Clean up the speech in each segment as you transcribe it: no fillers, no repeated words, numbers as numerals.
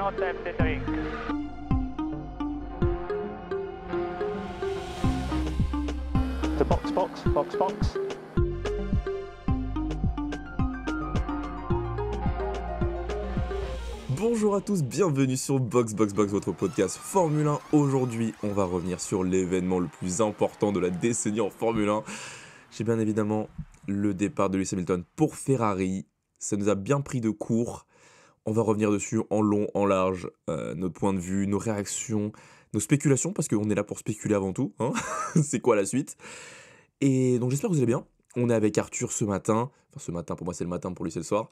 not empty drink. The box. Bonjour à tous, bienvenue sur Box, votre podcast Formule 1. Aujourd'hui, on va revenir sur l'événement le plus important de la décennie en Formule 1. C'est bien évidemment le départ de Lewis Hamilton pour Ferrari. Ça nous a bien pris de court. On va revenir dessus en long, en large, notre point de vue, nos réactions, nos spéculations, parce qu'on est là pour spéculer avant tout. Hein. C'est quoi la suite? Et donc j'espère que vous allez bien. On est avec Arthur ce matin. Enfin, ce matin, pour moi, c'est le matin, pour lui, c'est le soir.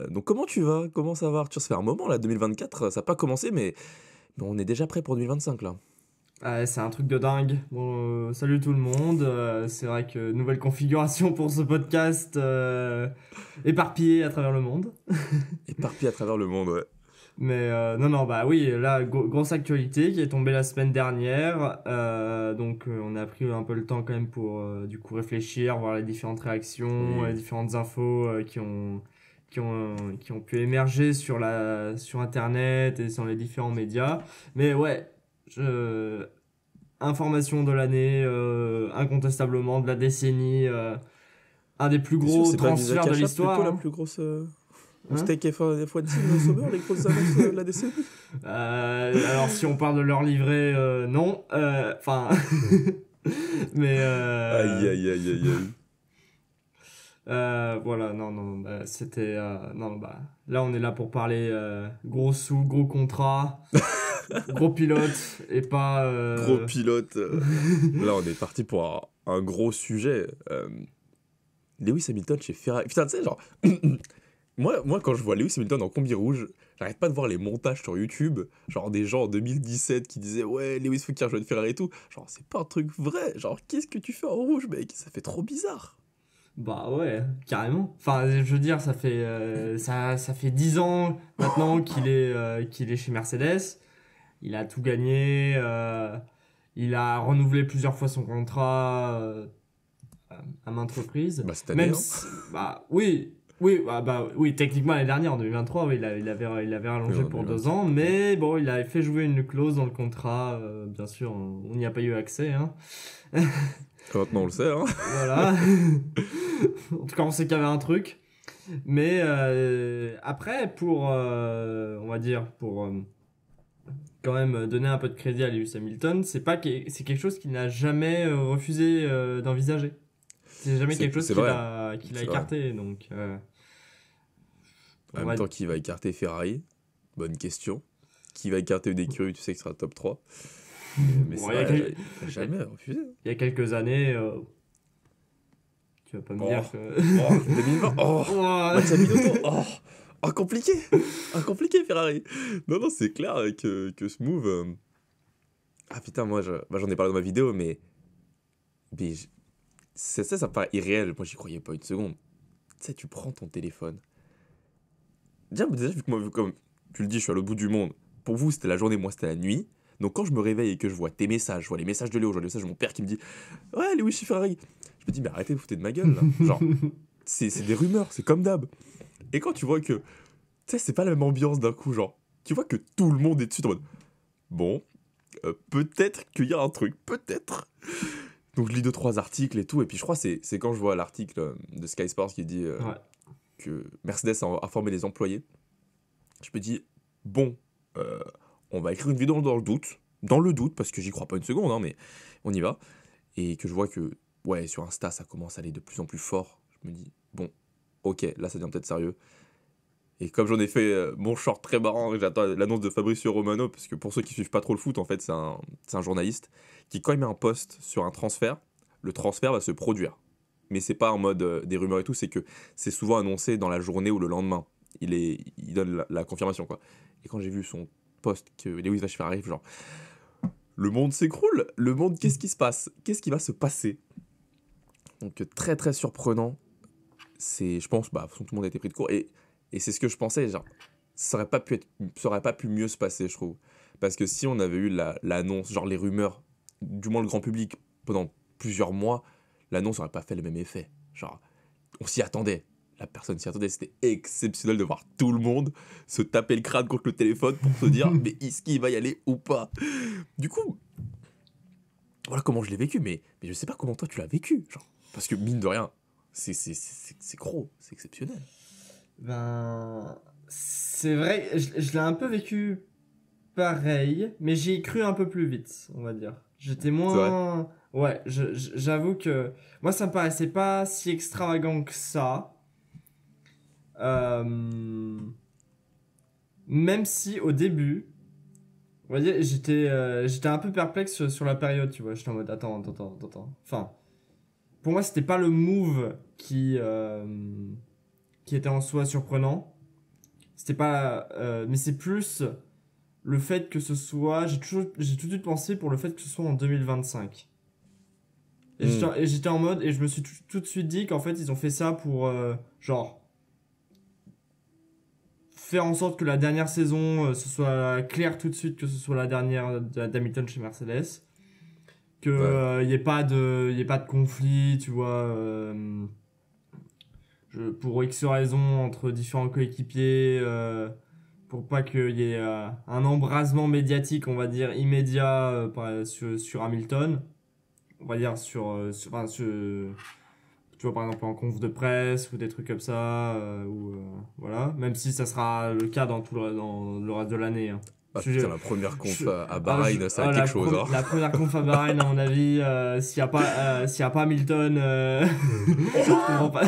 Donc, comment tu vas? Comment ça va, Arthur? Ça fait un moment, là, 2024. Ça n'a pas commencé, mais on est déjà prêt pour 2025, là. C'est un truc de dingue. Bon, salut tout le monde. C'est vrai que nouvelle configuration pour ce podcast éparpillé à travers le monde. Éparpillé à travers le monde, ouais. Mais oui, là, grosse actualité qui est tombée la semaine dernière. Donc, on a pris un peu le temps quand même pour du coup réfléchir, voir les différentes réactions, les différentes infos qui ont pu émerger sur Internet et sur les différents médias. Mais ouais, information de l'année, incontestablement de la décennie, un des plus gros transferts de l'histoire. C'est plutôt la plus grosse... Steak et F1 Team Sauber, les grosses annonces de la décennie. Alors si on parle de leur livret, non. Enfin... Mais... Aïe. Voilà, c'était... là, on est là pour parler gros sous, gros contrat, gros pilote, et pas... Gros pilote. Là, on est parti pour un gros sujet. Lewis Hamilton chez Ferrari. Putain, tu sais, genre... Moi, quand je vois Lewis Hamilton en combi rouge, j'arrête pas de voir les montages sur YouTube, genre des gens en 2017 qui disaient « Ouais, Lewis faut qu'il rejoigne Ferrari et tout ». Genre, c'est pas un truc vrai. Genre, qu'est-ce que tu fais en rouge, mec? Ça fait trop bizarre. Bah ouais, carrément. Enfin, je veux dire, ça fait 10 ans maintenant qu'il est chez Mercedes. Il a tout gagné. Il a renouvelé plusieurs fois son contrat à maintes reprises. Bah, cette année, Oui, techniquement l'année dernière, en 2023, oui, il avait rallongé pour 2 ans, mais bon, il avait fait jouer une clause dans le contrat. Bien sûr, on n'y a pas eu accès. Hein. Maintenant, on le sait. Hein. Voilà. En tout cas, on sait qu'il y avait un truc. Mais après, on va dire, pour quand même donner un peu de crédit à Lewis Hamilton, c'est quelque chose qu'il n'a jamais refusé d'envisager. C'est jamais quelque chose qu'il a écarté. Donc, en même temps, qui va écarter Ferrari? Bonne question. Qui va écarter une écurie, tu sais que ce sera top 3. Mais bon, il n'a jamais refusé. Il y a quelques années, tu vas pas me dire que... 2020. Mattia Binotto. Compliqué Ferrari. Non, c'est clair que ce move... Ah putain, moi j'en ai parlé dans ma vidéo, mais ça me paraît irréel. Moi, j'y croyais pas une seconde. Tu sais, tu prends ton téléphone. Déjà, vu que moi, comme tu le dis, je suis à l'autre bout du monde. Pour vous, c'était la journée, moi, c'était la nuit. Donc, quand je me réveille et que je vois tes messages, je vois les messages de Léo, je vois les messages de mon père qui me dit « Ouais, Lewis chez Ferrari », je me dis « Mais arrêtez de vous foutre de ma gueule, là. » Genre, c'est des rumeurs, c'est comme d'hab. Et quand tu vois que, tu sais, c'est pas la même ambiance d'un coup, genre, tu vois que tout le monde est dessus en mode « Bon, peut-être qu'il y a un truc, peut-être. » Donc je lis 2-3 articles et tout, et puis je crois que c'est quand je vois l'article de Sky Sports qui dit que Mercedes a informé les employés, je me dis, bon, on va écrire une vidéo dans le doute, parce que j'y crois pas une seconde, hein, mais on y va, et que je vois que, ouais, sur Insta, ça commence à aller de plus en plus fort, je me dis, bon, ok, là ça devient peut-être sérieux. Et comme j'en ai fait mon short très marrant, j'attends l'annonce de Fabrizio Romano, parce que pour ceux qui suivent pas trop le foot, en fait, c'est un journaliste qui, quand il met un post sur un transfert, le transfert va se produire. Mais c'est pas en mode des rumeurs et tout, c'est que c'est souvent annoncé dans la journée ou le lendemain. Il donne la confirmation, quoi. Et quand j'ai vu son post que Lewis va chez Ferrari, genre, le monde s'écroule. Le monde, qu'est-ce qui se passe? Qu'est-ce qui va se passer? Donc très très surprenant. Je pense, de toute façon, tout le monde a été pris de court. Et c'est ce que je pensais, genre, ça aurait pas pu mieux se passer, je trouve. Parce que si on avait eu l'annonce, genre les rumeurs, du moins le grand public, pendant plusieurs mois, l'annonce n'aurait pas fait le même effet. Genre, on s'y attendait. la personne s'y attendait. C'était exceptionnel de voir tout le monde se taper le crâne contre le téléphone pour se dire mais est-ce qu'il va y aller ou pas. Du coup, voilà comment je l'ai vécu, mais je sais pas comment toi tu l'as vécu. Genre, parce que mine de rien, c'est gros, c'est exceptionnel. Ben, c'est vrai, je l'ai un peu vécu pareil, mais j'y ai cru un peu plus vite, on va dire. J'étais moins... Ouais, j'avoue que... Moi, ça me paraissait pas si extravagant que ça. Même si, au début, on va dire, j'étais un peu perplexe sur la période, tu vois. J'étais en mode, attends. Enfin, pour moi, c'était pas le move qui était en soi surprenant. C'était pas... mais c'est plus le fait que ce soit... J'ai tout de suite pensé pour le fait que ce soit en 2025. Et j'étais en mode... Et je me suis tout de suite dit qu'en fait, ils ont fait ça pour... genre... faire en sorte que la dernière saison, ce soit clair tout de suite que ce soit la dernière d'Hamilton chez Mercedes. Que y ait pas de conflit, tu vois... pour X raisons entre différents coéquipiers, pour pas qu'il y ait un embrasement médiatique, on va dire, immédiat sur Hamilton. On va dire tu vois, par exemple en conf de presse ou des trucs comme ça, voilà. Même si ça sera le cas dans le reste de l'année. Hein. Ah putain, la première conf à Bahreïn, ça va être quelque chose. Hein. La première conf à Bahreïn, à mon avis, s'il y a pas Hamilton, je comprends pas.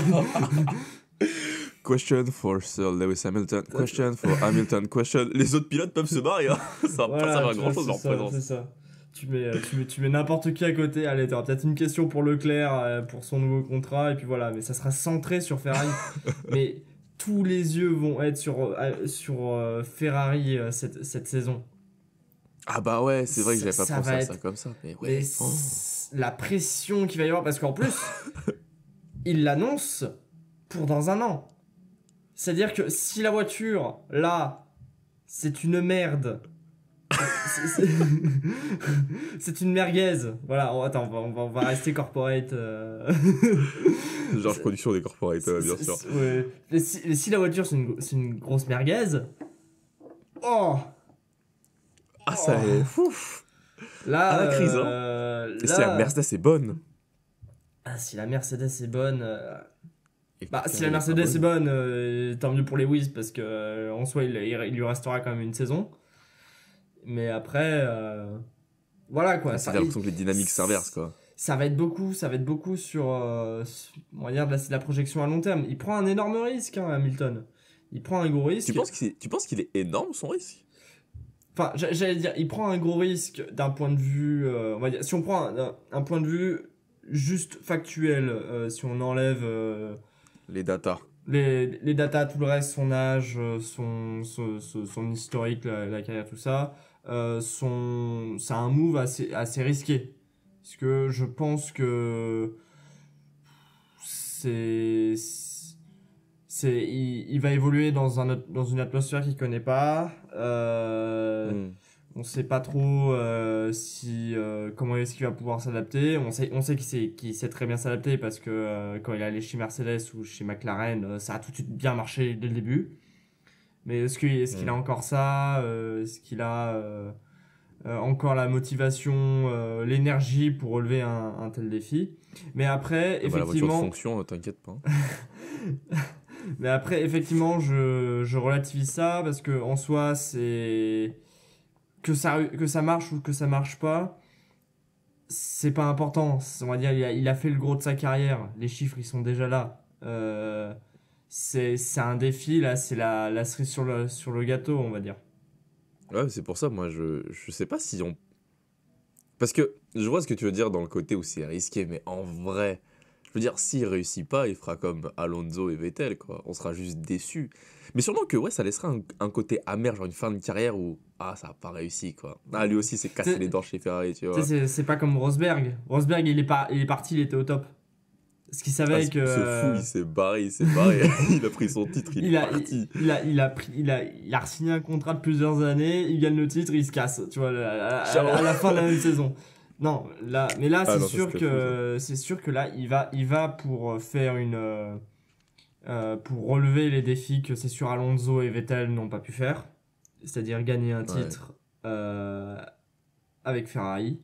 Question for Sir Lewis Hamilton. Question for Hamilton. Question. Les autres pilotes peuvent se barrer. Hein. Ça va pas servir à grand chose leur présence. C'est ça. Tu mets n'importe qui à côté. Allez, t'auras peut-être une question pour Leclerc pour son nouveau contrat et puis voilà. Mais ça sera centré sur Ferrari. Mais tous les yeux vont être sur Ferrari cette saison. Ah bah ouais, c'est vrai que j'avais pas pensé à ça comme ça. Mais ouais. La pression qu'il va y avoir parce qu'en plus, il l'annonce pour dans un an. C'est-à-dire que si la voiture, là, c'est une merde, c'est une merguez. Voilà, attends, on va rester corporate. Genre production des corporate, bien sûr. Ouais. Mais si la voiture, c'est une grosse merguez, ça est fouf. Là, la crise, hein. Et si la Mercedes est bonne. Ah, si la Mercedes est bonne... si la Mercedes est bonne, tant mieux pour Lewis parce que en soi il lui restera quand même une saison. Mais après, voilà quoi. C'est l'impression que les dynamiques s'inversent quoi. Ça va être beaucoup sur, on va dire de la projection à long terme. Il prend un énorme risque, hein, Hamilton. Il prend un gros risque. Tu penses qu'il est énorme son risque? Enfin, j'allais dire, il prend un gros risque d'un point de vue, on va dire, si on prend un point de vue juste factuel, si on enlève les datas. Les datas, tout le reste, son âge, son historique, la carrière, tout ça, c'est un move assez risqué. Parce que je pense que il va évoluer dans une atmosphère qu'il connaît pas. On sait pas trop comment est-ce qu'il va pouvoir s'adapter. On sait qu'il sait très bien s'adapter parce que quand il est allé chez Mercedes ou chez McLaren, ça a tout de suite bien marché dès le début. Mais est-ce qu'il a encore ça? Est-ce qu'il a encore la motivation, l'énergie pour relever un tel défi? Mais après, effectivement... la voiture de fonction, t'inquiète pas. Mais après, effectivement, je relativise ça parce que en soi, c'est... Que ça marche ou que ça marche pas, c'est pas important. On va dire, il a fait le gros de sa carrière. Les chiffres, ils sont déjà là. C'est un défi, là, c'est la cerise sur le gâteau, on va dire. Ouais, c'est pour ça, moi, je sais pas si on... Parce que je vois ce que tu veux dire dans le côté où c'est risqué, mais en vrai, je veux dire, s'il réussit pas, il fera comme Alonso et Vettel, quoi. On sera juste déçus. Mais sûrement que, ouais, ça laissera un côté amer, genre une fin de carrière où, ça a pas réussi, quoi. Lui aussi, s'est cassé les dents chez Ferrari, tu vois. C'est pas comme Rosberg. Rosberg, il est parti, il était au top. Parce qu'il savait que... C'est fou, il s'est barré. Il a pris son titre, il est parti. Il a signé un contrat de plusieurs années, il gagne le titre, il se casse, tu vois, à la fin de la même saison. Non, c'est sûr que là, il va pour faire pour relever les défis que c'est sûr Alonso et Vettel n'ont pas pu faire, c'est-à-dire gagner un titre avec Ferrari.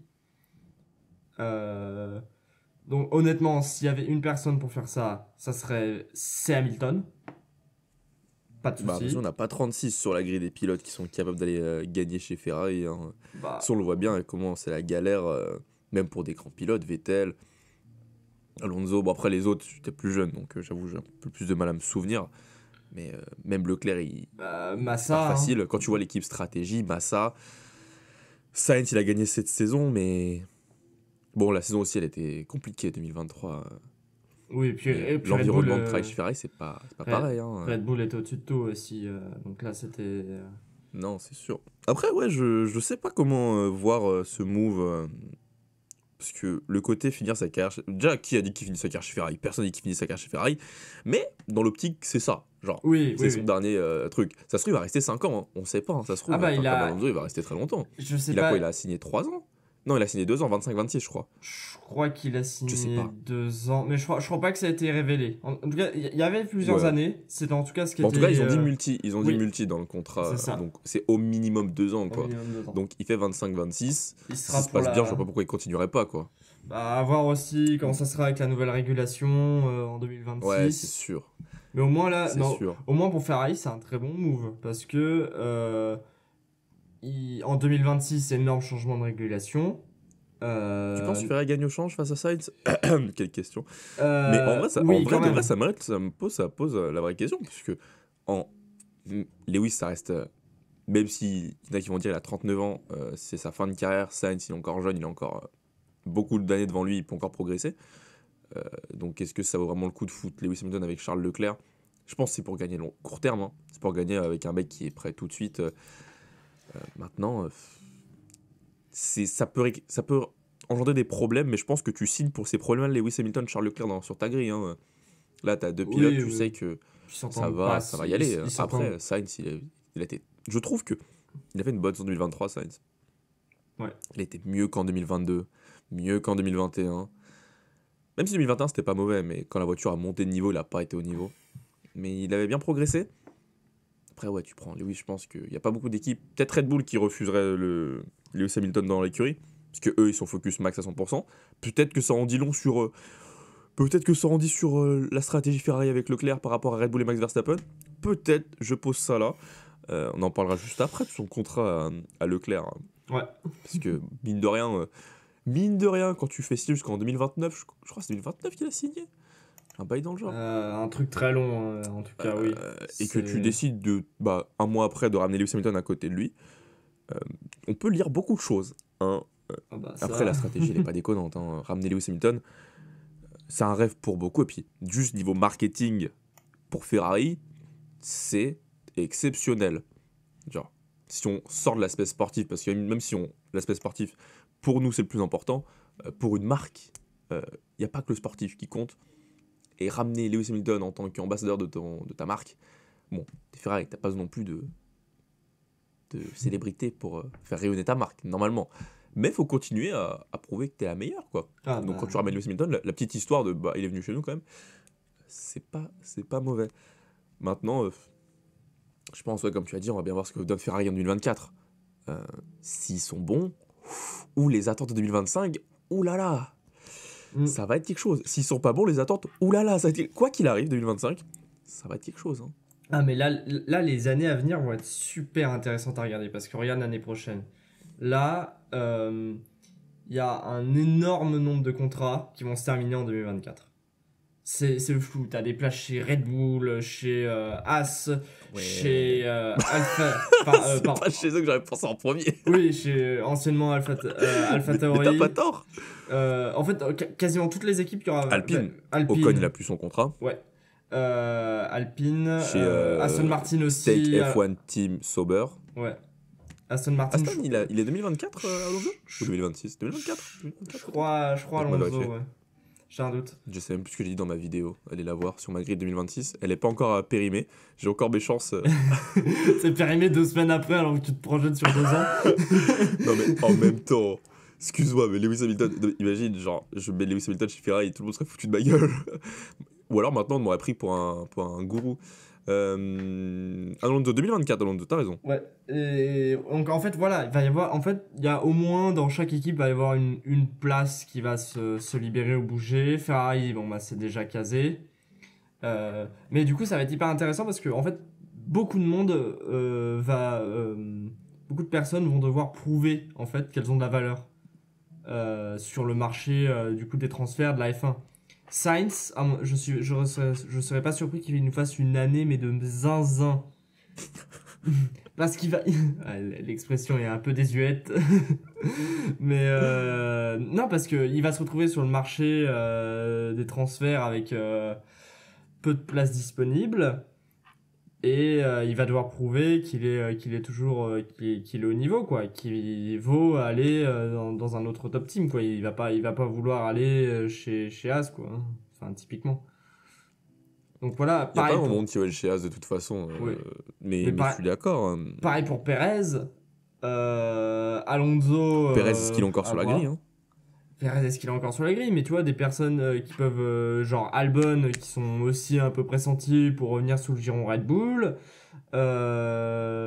Donc honnêtement, s'il y avait une personne pour faire ça, c'est Hamilton. Pas de Bah, souci. parce qu'on n'a pas 36 sur la grille des pilotes qui sont capables d'aller gagner chez Ferrari. Hein. Bah, Ça, on le voit bien, comment c'est la galère, même pour des grands pilotes, Vettel, Alonso. Bon, après, les autres, j'étais plus jeune, donc j'avoue, j'ai un peu plus de mal à me souvenir. Mais même Leclerc, il Massa, pas facile. Quand tu vois l'équipe stratégie, Massa, Sainz, il a gagné cette saison, mais bon, la saison aussi, elle était compliquée, 2023. Oui, et puis Red L'environnement Bull, de travail chez Ferrari, c'est pas pareil. Hein. Red Bull était au-dessus de tout aussi. Donc là, c'était. Non, c'est sûr. Après, ouais, je sais pas comment voir ce move. Parce que le côté finir sa carrière. Déjà, qui a dit qu'il finit sa carrière chez Ferrari? Personne n'a dit qu'il finit sa carrière chez Ferrari. Mais dans l'optique, c'est ça. Genre, c'est son dernier truc. Ça se trouve, il va rester 5 ans. Hein. On sait pas. Hein. Ça se trouve, comme Alonso, il va rester très longtemps. Je sais il pas. a quoi? Il a signé 3 ans? Non, il a signé 2 ans, 25-26, je crois. Je crois qu'il a signé sais pas. 2 ans. Mais je crois pas que ça a été révélé. En tout cas, il y avait plusieurs années. C'était en tout cas ce qui bon, était. En tout cas, ils ont dit multi. Ils ont dit multi dans le contrat. C'est ça. Donc, c'est au minimum 2 ans, quoi. 2 ans. Donc, il fait 25-26. Il Si sera ça se passe bien, je vois pas pourquoi il continuerait pas, quoi. Bah, à voir aussi comment ça sera avec la nouvelle régulation en 2026. Ouais, c'est sûr. Mais au moins là, sûr. au moins pour Ferrari, c'est un très bon move parce que en 2026, c'est énorme changement de régulation. Tu penses que Ferrari gagne au change face à Sainz? Quelle question. Mais en vrai, ça pose la vraie question, puisque Lewis, ça reste, même s'il y en a qui vont dire qu'il a 39 ans, c'est sa fin de carrière. Sainz, il est encore jeune, il a encore beaucoup d'années devant lui, il peut encore progresser. Donc est-ce que ça vaut vraiment le coup de foutre Lewis Hamilton avec Charles Leclerc? Je pense que c'est pour gagner court terme, hein. C'est pour gagner avec un mec qui est prêt tout de suite. Maintenant, ça peut engendrer des problèmes, mais je pense que tu signes pour ces problèmes Lewis Hamilton, Charles Leclerc sur ta grille. Hein. Là, tu as 2 pilotes, tu sais que ça va y aller. Après, Sainz, il a été... Je trouve que il a fait une bonne saison 2023, Sainz. Ouais. Il était mieux qu'en 2022, mieux qu'en 2021. Même si 2021, c'était pas mauvais, mais quand la voiture a monté de niveau, il n'a pas été au niveau. Mais il avait bien progressé. Après, ouais, tu prends Lewis, je pense qu'il n'y a pas beaucoup d'équipes. Peut-être Red Bull qui refuserait Lewis Hamilton dans l'écurie, parce que eux, ils sont focus max à 100%. Peut-être que ça en dit long sur... la stratégie Ferrari avec Leclerc par rapport à Red Bull et Max Verstappen. Peut-être, je pose ça là. On en parlera juste après de son contrat à Leclerc. Hein. Ouais. Parce que, mine de rien, quand tu fais signer jusqu'en 2029, je crois que c'est 2029 qu'il a signé. Un bail dans le genre. Un truc très long, en tout cas, oui. Et que tu décides un mois après de ramener Lewis Hamilton à côté de lui, on peut lire beaucoup de choses. Hein. Après, la stratégie, elle n'est pas déconnante. Hein. Ramener Lewis Hamilton, c'est un rêve pour beaucoup. Et puis, juste niveau marketing pour Ferrari, c'est exceptionnel. Genre, si on sort de l'aspect sportif, parce que même si l'aspect sportif, pour nous, c'est le plus important, pour une marque, il n'y a pas que le sportif qui compte. Et ramener Lewis Hamilton en tant qu'ambassadeur de ta marque, bon, t'es Ferrari, t'as pas non plus de célébrité pour faire rayonner ta marque, normalement. Mais il faut continuer à prouver que t'es la meilleure, quoi. Donc quand tu ramènes Lewis Hamilton, la petite histoire de il est venu chez nous quand même, c'est pas mauvais. Maintenant, je pense, comme tu as dit, on va bien voir ce que donne Ferrari en 2024. S'ils sont bons, ou les attentes de 2025, oulala, ça va être quelque chose. S'ils sont pas bons, les attentes, oulala, quoi qu'il arrive, 2025, ça va être quelque chose. Hein. Ah, mais là, les années à venir vont être super intéressantes à regarder, parce que regarde l'année prochaine. Là, il y a un énorme nombre de contrats qui vont se terminer en 2024. C'est fou, t'as des places chez Red Bull, chez As, chez Alpha... c'est pas chez eux que j'aurais pensé en premier. Oui, chez anciennement Alpha Tauri. Mais t'as pas tort. En fait, quasiment toutes les équipes qui aura... Alpine. Ocon, il a plus son contrat. Ouais. Alpine, chez Aston Martin aussi. Take F1 Team Sauber. Ouais. Aston Martin. Il est 2024 Alonso ou 2026 2024 Je crois Alonso, ouais. J'ai un doute. Je sais même plus ce que j'ai dit dans ma vidéo. Allez la voir sur ma grille 2026. Elle est pas encore périmée. J'ai encore mes chances. C'est périmé 2 semaines après alors que tu te projettes sur 2 ans. Non mais en même temps, excuse-moi, mais Lewis Hamilton, imagine, genre, je mets Lewis Hamilton chez Ferrari et tout le monde serait foutu de ma gueule. Ou alors maintenant, on m'aurait pris pour un gourou. Alonso 2024, Alonso, t'as raison. Ouais. Et donc en fait voilà, il va y avoir, en fait il y a au moins dans chaque équipe il va y avoir une place qui va se libérer ou bouger. Ferrari, bon bah c'est déjà casé. Mais du coup ça va être hyper intéressant parce que en fait beaucoup de monde beaucoup de personnes vont devoir prouver en fait qu'elles ont de la valeur sur le marché du coup des transferts de la F1. Sainz, je serais pas surpris qu'il nous fasse une année mais de zinzin. Parce qu'il va. L'expression est un peu désuète. Mais non, parce qu'il va se retrouver sur le marché des transferts avec peu de places disponibles. Et il va devoir prouver qu'il est toujours qu'il est au niveau, quoi. Qu'il vaut aller dans un autre top team, quoi. Il va pas vouloir aller chez As, quoi. Enfin, typiquement. Donc voilà, Il n'y a pas pareil. grand monde qui va chez As de toute façon. Oui. Mais Mais je suis d'accord. Hein. Pareil pour Perez. Alonso. Perez, est-ce qu'il est encore à sur la voir. grille hein? Perez, est-ce qu'il est encore sur la grille? Mais tu vois, des personnes qui peuvent, genre Albon, qui sont aussi un peu pressentis pour revenir sous le giron Red Bull. Putain,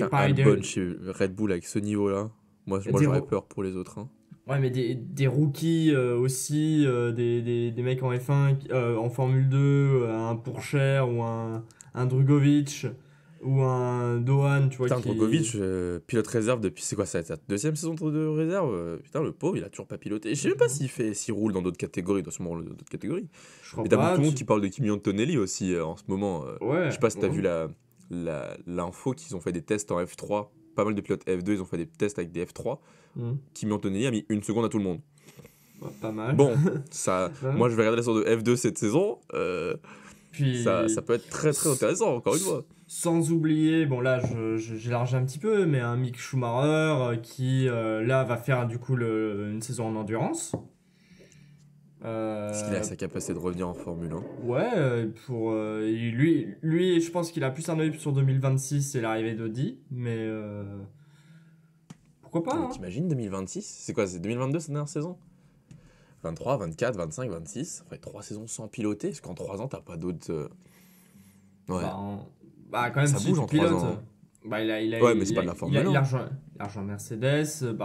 Pareil, Albon chez Red Bull avec ce niveau-là. Moi j'aurais peur pour les autres. Hein. Ouais, mais des rookies aussi, des mecs en F1, en Formule 2, un Pourchaire ou un Drugovic ou un Dohan, tu vois. Putain, Drogovic, pilote réserve depuis, c'est quoi ça, sa deuxième saison de réserve putain, le pauvre, il a toujours pas piloté. Je sais même pas s'il roule dans d'autres catégories, il doit sûrement rouler dans d'autres catégories. Je crois Mais t'as pas. beaucoup de monde qui parle de Kimi Antonelli aussi en ce moment. Ouais. Je sais pas si t'as ouais. vu l'info qu'ils ont fait des tests en F3. Pas mal de pilotes F2, ils ont fait des tests avec des F3. Kimi Antonelli a mis 1 seconde à tout le monde. Ouais, pas mal. Bon, ça, Ouais. moi je vais regarder la sorte de F2 cette saison. Puis, Ça peut être très très intéressant, encore une fois. sans oublier, bon là j'élargis un petit peu, mais un Mick Schumacher qui là va faire du coup une saison en endurance. Est-ce qu'il a sa capacité de revenir en Formule 1? Ouais, lui, je pense qu'il a plus un œil sur 2026 et l'arrivée d'Audi, mais pourquoi pas, Mais hein. t'imagines 2026? C'est quoi? C'est 2022 cette dernière saison? 23, 24, 25, 26. Ça ferait 3 saisons sans piloter. Parce qu'en 3 ans, t'as pas d'autres. Ouais. Quand même, Ça si bouge tu en 3 pilotes, ans. Ouais, mais c'est pas de la Formule 1. Il a rejoint Mercedes, c'est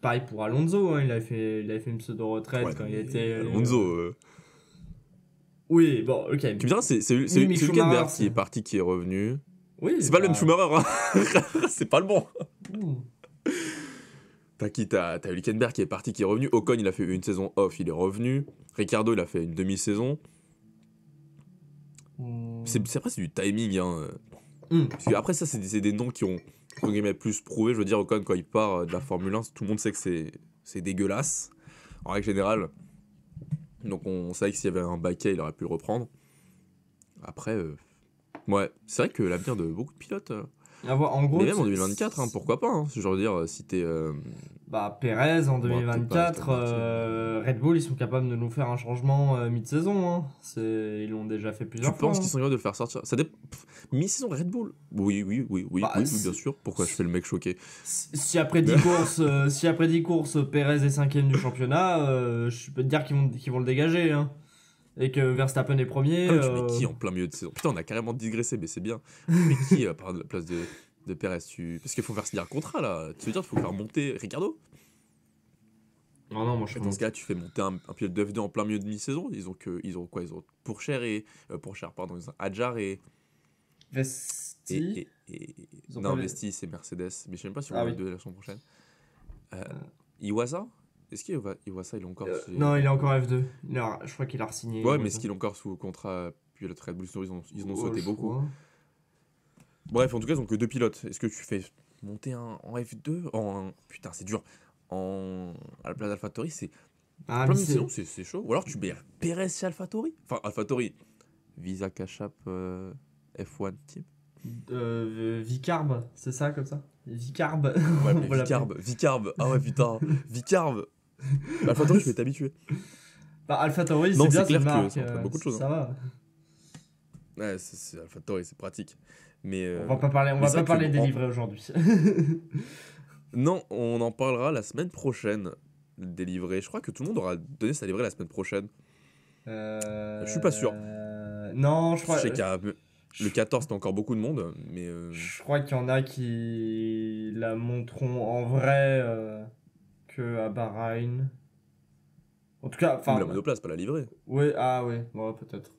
pareil pour Alonso, hein, il avait fait une pseudo-retraite Ouais, quand il mais était. Alonso. Oui, bon, ok. Tu me diras, c'est Mick Hülkenberg Schumacher, qui est parti, qui est revenu. Oui, C'est pas le même Schumacher, hein. C'est pas le bon. Ouh. T'as qui? T'as Hülkenberg qui est parti, qui est revenu. Ocon, il a fait une saison off, il est revenu. Ricardo, il a fait une demi-saison. Après, c'est du timing, hein. Parce que après, ça, c'est des noms qui ont, entre guillemets, plus prouvé. Je veux dire, Ocon, quand il part de la Formule 1, tout le monde sait que c'est dégueulasse, en règle générale. Donc, on savait que s'il y avait un baquet, il aurait pu le reprendre. Après, ouais, c'est vrai que l'avenir de beaucoup de pilotes. En gros, Mais même en 2024, hein, pourquoi pas, hein, je veux dire, si t'es... Perez en Bon, peut-être 2024, pas Aston Martin. Red Bull, ils sont capables de nous faire un changement mi-saison. Hein. Ils l'ont déjà fait Tu plusieurs fois. penses qu'ils sont capables de le faire sortir? Mi-saison Red Bull? Oui, bien sûr. Pourquoi je fais le mec choqué? Si après 10 courses, Perez est 5ème du championnat, je peux te dire qu'ils vont le dégager. Hein. Et que Verstappen est premier. Ah, tu mets qui en plein milieu de saison? Putain, on a carrément digressé, mais c'est bien. Tu mets qui à part la place de Perez? Parce qu'il faut faire signer un contrat là. Tu veux dire qu'il faut faire monter Ricardo? Non, moi je Dans ce cas, tu fais monter un pilote de F2 en plein milieu de mi-saison. Ils ont Pourchaire et. Pourchaire, pardon. Ils ont Adjar et. Vesti. Ils ont Non, pas le- Vesti, c'est Mercedes. Mais je sais même pas si on Ah va oui. F2 la saison prochaine. Iwasa? Est-ce qu'Iwasa, il est encore. Non, il est encore F2. Je crois qu'il a re-signé. Ouais, mais est-ce qu'il est encore sous contrat pilote Red Bull? Ils en ont sauté je beaucoup. crois. Bref, en tout cas, ils ont que 2 pilotes. Est-ce que tu fais monter en F2 Putain, c'est dur. À la place d'AlphaTauri, c'est. Ah, Plein mais de saison, c'est chaud. Ou alors tu mets Perez chez AlphaTauri. Enfin, AlphaTauri. Visa Cachap F1 Team. Vicarb, c'est ça comme ça Vicarb. Ouais, mais On va Vicarb. Ah ouais, putain. Vicarb. AlphaTauri, je vais t'habituer. AlphaTauri, Non, c'est bien, c'est clair une que marque, ça entraîne beaucoup de choses, Ça va. Ouais, c'est AlphaTauri, c'est pratique. Mais. On va pas parler des livrets aujourd'hui. Non, on en parlera la semaine prochaine. des livrets. Je crois que tout le monde aura donné sa livrée la semaine prochaine. Je suis pas sûr. Non, je Je crois. sais qu'il y a le 14, t'as encore beaucoup de monde, mais Je crois qu'il y en a qui la montreront en vrai que à Bahreïn. En tout cas, ou enfin. la monoplace, pas la livrée. Ouais, ah ouais, ouais, peut-être.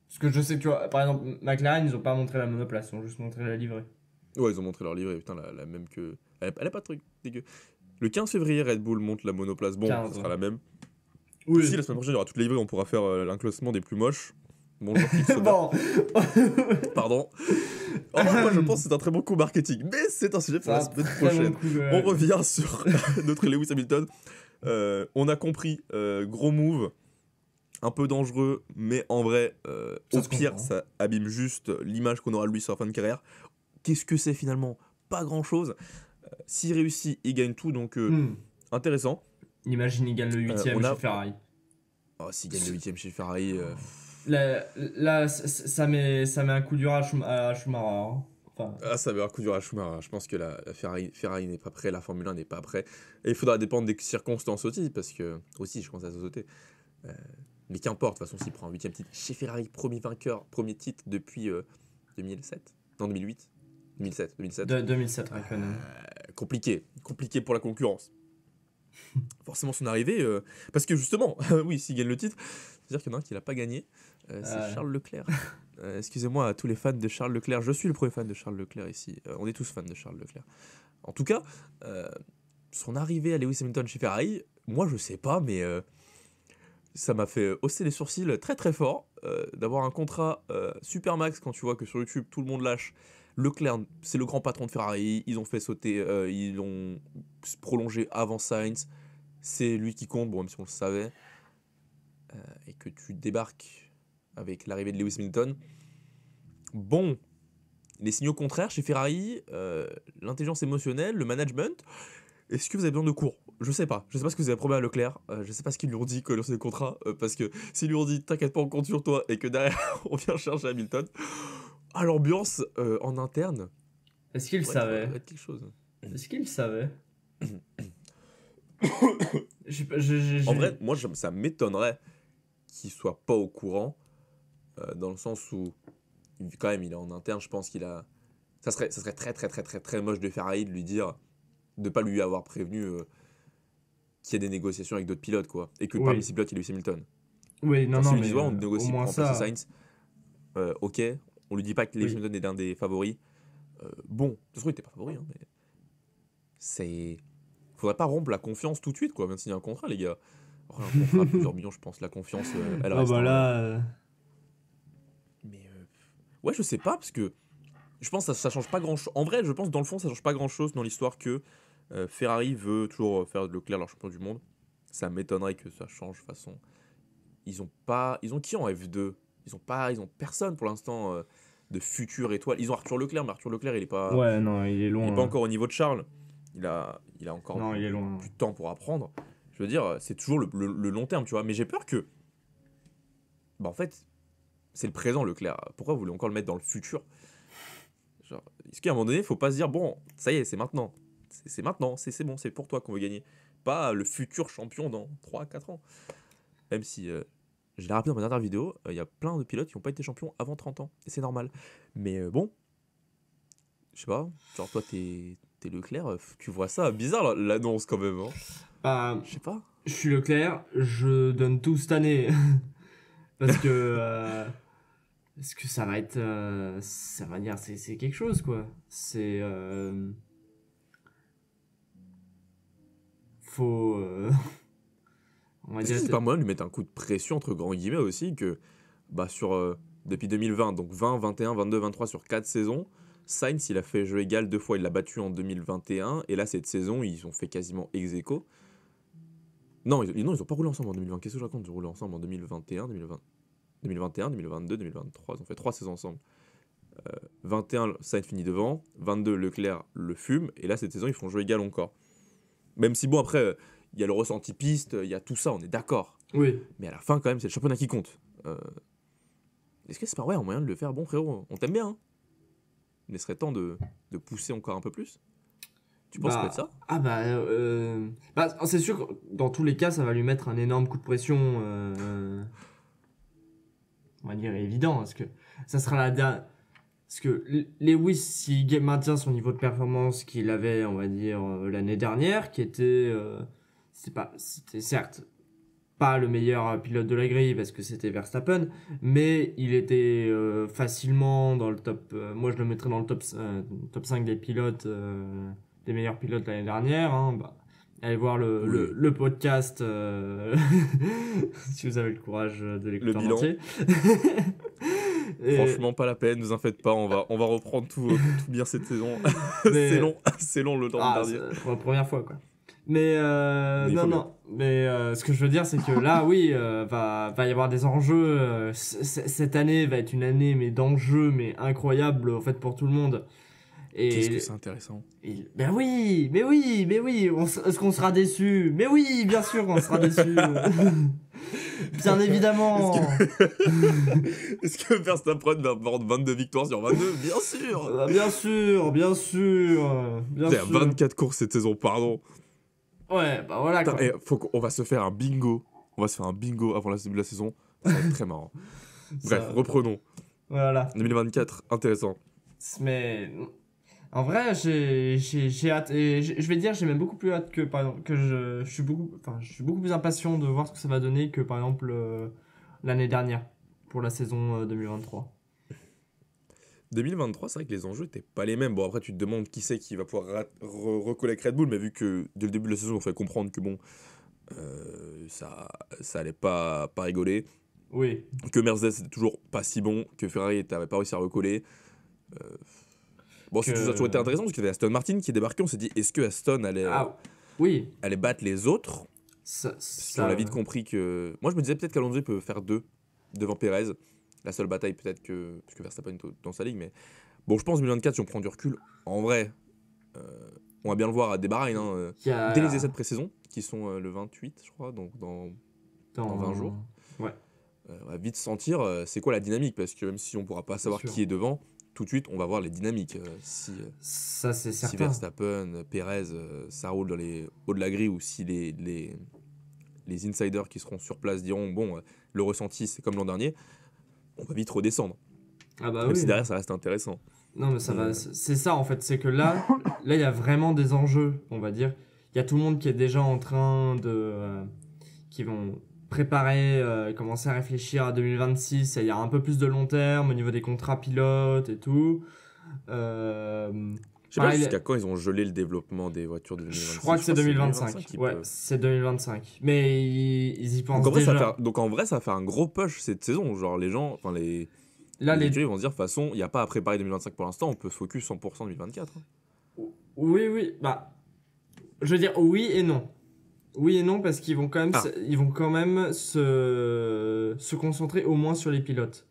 Parce que je sais que tu vois, par exemple, McLaren, ils ont pas montré la monoplace, ils ont juste montré la livrée. Ouais, ils ont montré leur livrée, putain, la même que. Elle a pas de truc dégueu. Le 15 février, Red Bull monte la monoplace. Bon, 15, ce sera la même. Oui. Si la semaine prochaine, il y aura toutes les livrées, on pourra faire l'inclassement des plus moches. Bonjour, Fix. Bon. Pardon. En vrai, moi, je pense que c'est un très bon coup marketing, mais c'est un sujet pour la semaine prochaine. On revient sur notre Lewis Hamilton. On a compris, gros move, un peu dangereux, mais en vrai, au pire, ça abîme juste l'image qu'on aura de lui sur la fin de carrière. Qu'est-ce que c'est finalement? Pas grand-chose. S'il réussit, il gagne tout, donc intéressant. Imagine, il gagne le 8ème chez Ferrari. Oh, s'il gagne le 8ème chez Ferrari... Là, ça met un coup dur à Schumacher. Hein. Enfin... Ah, ça met un coup dur à Schumacher. Je pense que la Ferrari n'est pas prêt, la Formule 1 n'est pas prêt. Et il faudra dépendre des circonstances aussi, parce que... Aussi, je commence à sauter. Mais qu'importe, de toute façon, s'il prend un 8ème titre chez Ferrari, premier vainqueur, premier titre depuis 2007. Non, 2008. 2007. 2007, ouais, quand même. Compliqué pour la concurrence. Forcément son arrivée, parce que justement, oui, s'il gagne le titre, c'est-à-dire qu'il y en a un qui l'a pas gagné, c'est Charles Leclerc. Excusez-moi à tous les fans de Charles Leclerc, je suis le premier fan de Charles Leclerc ici, on est tous fans de Charles Leclerc. En tout cas, son arrivée à Lewis Hamilton chez Ferrari, moi je sais pas, mais ça m'a fait hausser les sourcils très très fort, d'avoir un contrat super max quand tu vois que sur YouTube tout le monde lâche. Leclerc, c'est le grand patron de Ferrari, ils ont fait sauter, ils l'ont prolongé avant Sainz, c'est lui qui compte, bon, même si on le savait, et que tu débarques avec l'arrivée de Lewis Hamilton. Bon, les signaux contraires chez Ferrari, l'intelligence émotionnelle, le management, est-ce que vous avez besoin de cours? Je sais pas ce que vous avez promis à Leclerc, je sais pas ce qu'ils lui ont dit quand ils ont signé le contrat, parce que s'ils lui ont dit t'inquiète pas on compte sur toi, et que derrière on vient chercher Hamilton... à l'ambiance en interne. Est-ce qu'il savait? Quelque chose. Est-ce qu'il savait? En vrai, moi, ça m'étonnerait qu'il soit pas au courant, dans le sens où, quand même, il est en interne, je pense qu'il a... Ça serait très, très, très, très, très moche de Ferrari de lui dire, de pas lui avoir prévenu qu'il y a des négociations avec d'autres pilotes, quoi. Et que parmi ces pilotes, il y a Lewis Hamilton. Oui, non, si non, lui mais disent, ouais, on négocie au moins pour remplacer ça... Sainz, ok, on lui dit pas que Lewis Hamilton est l'un des favoris. Bon, de toute façon, il était pas favori, hein, mais c'est... Faudrait pas rompre la confiance tout de suite, quoi. Même signer un contrat, les gars. Alors, un contrat à plusieurs millions, je pense. La confiance, elle reste. bah là... Mais ouais, je sais pas, parce que je pense que ça change pas grand-chose. En vrai, je pense, dans le fond, ça change pas grand-chose dans l'histoire que Ferrari veut toujours faire de Leclerc leur champion du monde. Ça m'étonnerait que ça change, de toute façon. Ils ont qui en F2? Ils ont personne, pour l'instant... de future étoile. Ils ont Arthur Leclerc, mais Arthur Leclerc, il est pas... Ouais, non, il est loin. Il est pas encore au niveau de Charles. Il a encore il est loin. plus de temps pour apprendre. Je veux dire, c'est toujours le long terme, tu vois. Mais j'ai peur que... Bah en fait, c'est le présent, Leclerc. Pourquoi vous voulez encore le mettre dans le futur? Genre, est-ce qu'à un moment donné, il faut pas se dire, bon, ça y est, c'est maintenant. C'est maintenant, c'est bon, c'est pour toi qu'on veut gagner. Pas le futur champion dans 3-4 ans. Même si... je l'ai rappelé dans ma dernière vidéo, il y a plein de pilotes qui n'ont pas été champions avant 30 ans. Et c'est normal. Mais bon, je sais pas, genre toi t'es Leclerc, tu vois ça bizarre l'annonce quand même. Hein. Je sais pas. Je suis Leclerc, je donne tout cette année. Parce que ça va être... ça va dire, c'est quelque chose quoi. C'est... faut... on va dire c'est pas moyen de lui mettre un coup de pression entre grands guillemets aussi que bah sur depuis 2020 donc 20, 21, 22, 23 sur 4 saisons, Sainz il a fait jeu égal 2 fois, il l'a battu en 2021 et là cette saison ils ont fait quasiment ex-aequo. Non, ils ont pas roulé ensemble en 2020. Qu'est-ce que je raconte? Ils ont roulé ensemble en 2021, 2021, 2022, 2023, ils ont fait 3 saisons ensemble. 21 Sainz finit devant, 22 Leclerc le fume et là cette saison ils font jeu égal encore. Même si bon après il y a le ressenti piste, il y a tout ça, on est d'accord. Oui. Mais à la fin, quand même, c'est le championnat qui compte. Est-ce que c'est pas un moyen de le faire? Bon, frérot, on t'aime bien. Hein, mais il serait temps de pousser encore un peu plus. Tu penses que ça va être ça? Ah c'est sûr que dans tous les cas, ça va lui mettre un énorme coup de pression, on va dire évident, parce que ça sera la dernière. Parce que Lewis, s'il maintient son niveau de performance qu'il avait, on va dire, l'année dernière, qui était, c'était certes pas le meilleur pilote de la grille parce que c'était Verstappen, mais il était facilement dans le top. Moi, je le mettrais dans le top 5 des pilotes, des meilleurs pilotes l'année dernière. Hein, allez voir le podcast si vous avez le courage de l'écouter en bilan. entier. Franchement, pas la peine, ne vous en faites pas, on va reprendre tout bien cette saison. Mais- c'est long le temps dernier. c'est pour la première fois, quoi. Mais Mais il faut bien. Mais ce que je veux dire, c'est que là, oui, va y avoir des enjeux. Cette année va être une année mais d'enjeux, mais incroyable en fait pour tout le monde. Qu'est-ce que c'est intéressant. Ben oui, mais oui, mais oui. Est-ce qu'on sera déçu? Mais oui, bien sûr, on sera déçu. Bien évidemment. Est-ce que Verstappen va prendre 22 victoires sur 22? Bien sûr. Bien sûr, bien sûr, bien T'es à sûr. 24 courses cette saison, pardon. Ouais, bah voilà quoi. Putain, on va se faire un bingo. On va se faire un bingo avant le début de la saison. Ça va être très marrant. Bref, Ça- reprenons. Voilà. 2024, intéressant. Mais en vrai, j'ai hâte. Et je vais dire, j'ai même beaucoup plus hâte que par exemple que je suis beaucoup plus impatient de voir ce que ça va donner que par exemple l'année dernière pour la saison 2023. 2023, c'est vrai que les enjeux n'étaient pas les mêmes. Bon, après, tu te demandes qui c'est qui va pouvoir recoller avec Red Bull, mais vu que dès le début de la saison, on fait comprendre que bon, ça allait pas rigoler, Oui. que Mercedes était toujours pas si bon, que Ferrari n'avait pas réussi à recoller. Bon, ça a toujours été intéressant parce qu'il y avait Aston Martin qui est débarqué. On s'est dit, est-ce que Aston Oui. allait battre les autres? Ça, Parce qu'on a vite compris que. Moi, je me disais peut-être qu'Alonso peut faire 2 devant Perez. La seule bataille, peut-être que. Parce que Verstappen est dans sa ligue, mais. Bon, je pense 2024, si on prend du recul, en vrai, on va bien le voir à des Bahreïn. Hein, il y a- dès les essais de pré-saison, qui sont le 28, je crois, donc dans 20 jours. Ouais. On va vite sentir c'est quoi la dynamique, parce que même si on pourra pas savoir sûr. qui est devant, tout de suite, on va voir les dynamiques. Ça c'est Si certain. Verstappen, Perez, ça roule dans les hauts de la grille, ou si les insiders qui seront sur place diront bon, le ressenti c'est comme l'an dernier, on va vite redescendre. Ah bah Même oui. si derrière ça reste intéressant. Non, mais ça va. C'est ça en fait, c'est que là, il y a vraiment des enjeux, on va dire. Il y a tout le monde qui est déjà en train qui vont préparer, commencer à réfléchir à 2026. Il y a un peu plus de long terme au niveau des contrats pilotes et tout. Je sais pas Pareil, jusqu'à quand ils ont gelé le développement des voitures de 2026. je crois que c'est 2025. qu'ils Ouais, peuvent. c'est 2025. Mais ils y pensent Donc en, vrai, déjà. donc en vrai, ça va faire un gros push cette saison. Genre les gens, enfin les Là, étudiants, ils vont se dire de toute façon, il n'y a pas à préparer 2025 pour l'instant, on peut focus 100% 2024. hein. Oui, bah, je veux dire oui et non. Oui et non parce qu'ils vont quand même, ils vont quand même se concentrer au moins sur les pilotes.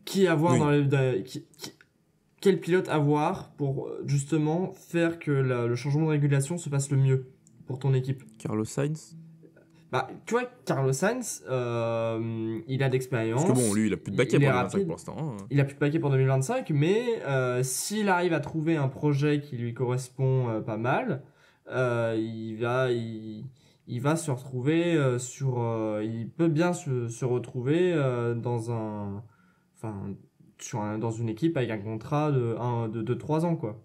Qui avoir Oui. dans les, quel pilote avoir pour justement faire que le changement de régulation se passe le mieux pour ton équipe. Carlos Sainz. Bah, tu vois, Carlos Sainz, il a d'expérience. Parce que bon, lui, il a plus de baquet il est pour 2025 rapide. pour l'instant. hein. Il a plus de paquet pour 2025, mais s'il arrive à trouver un projet qui lui correspond pas mal, il va se retrouver il peut bien se retrouver dans une équipe avec un contrat de 3 ans, quoi.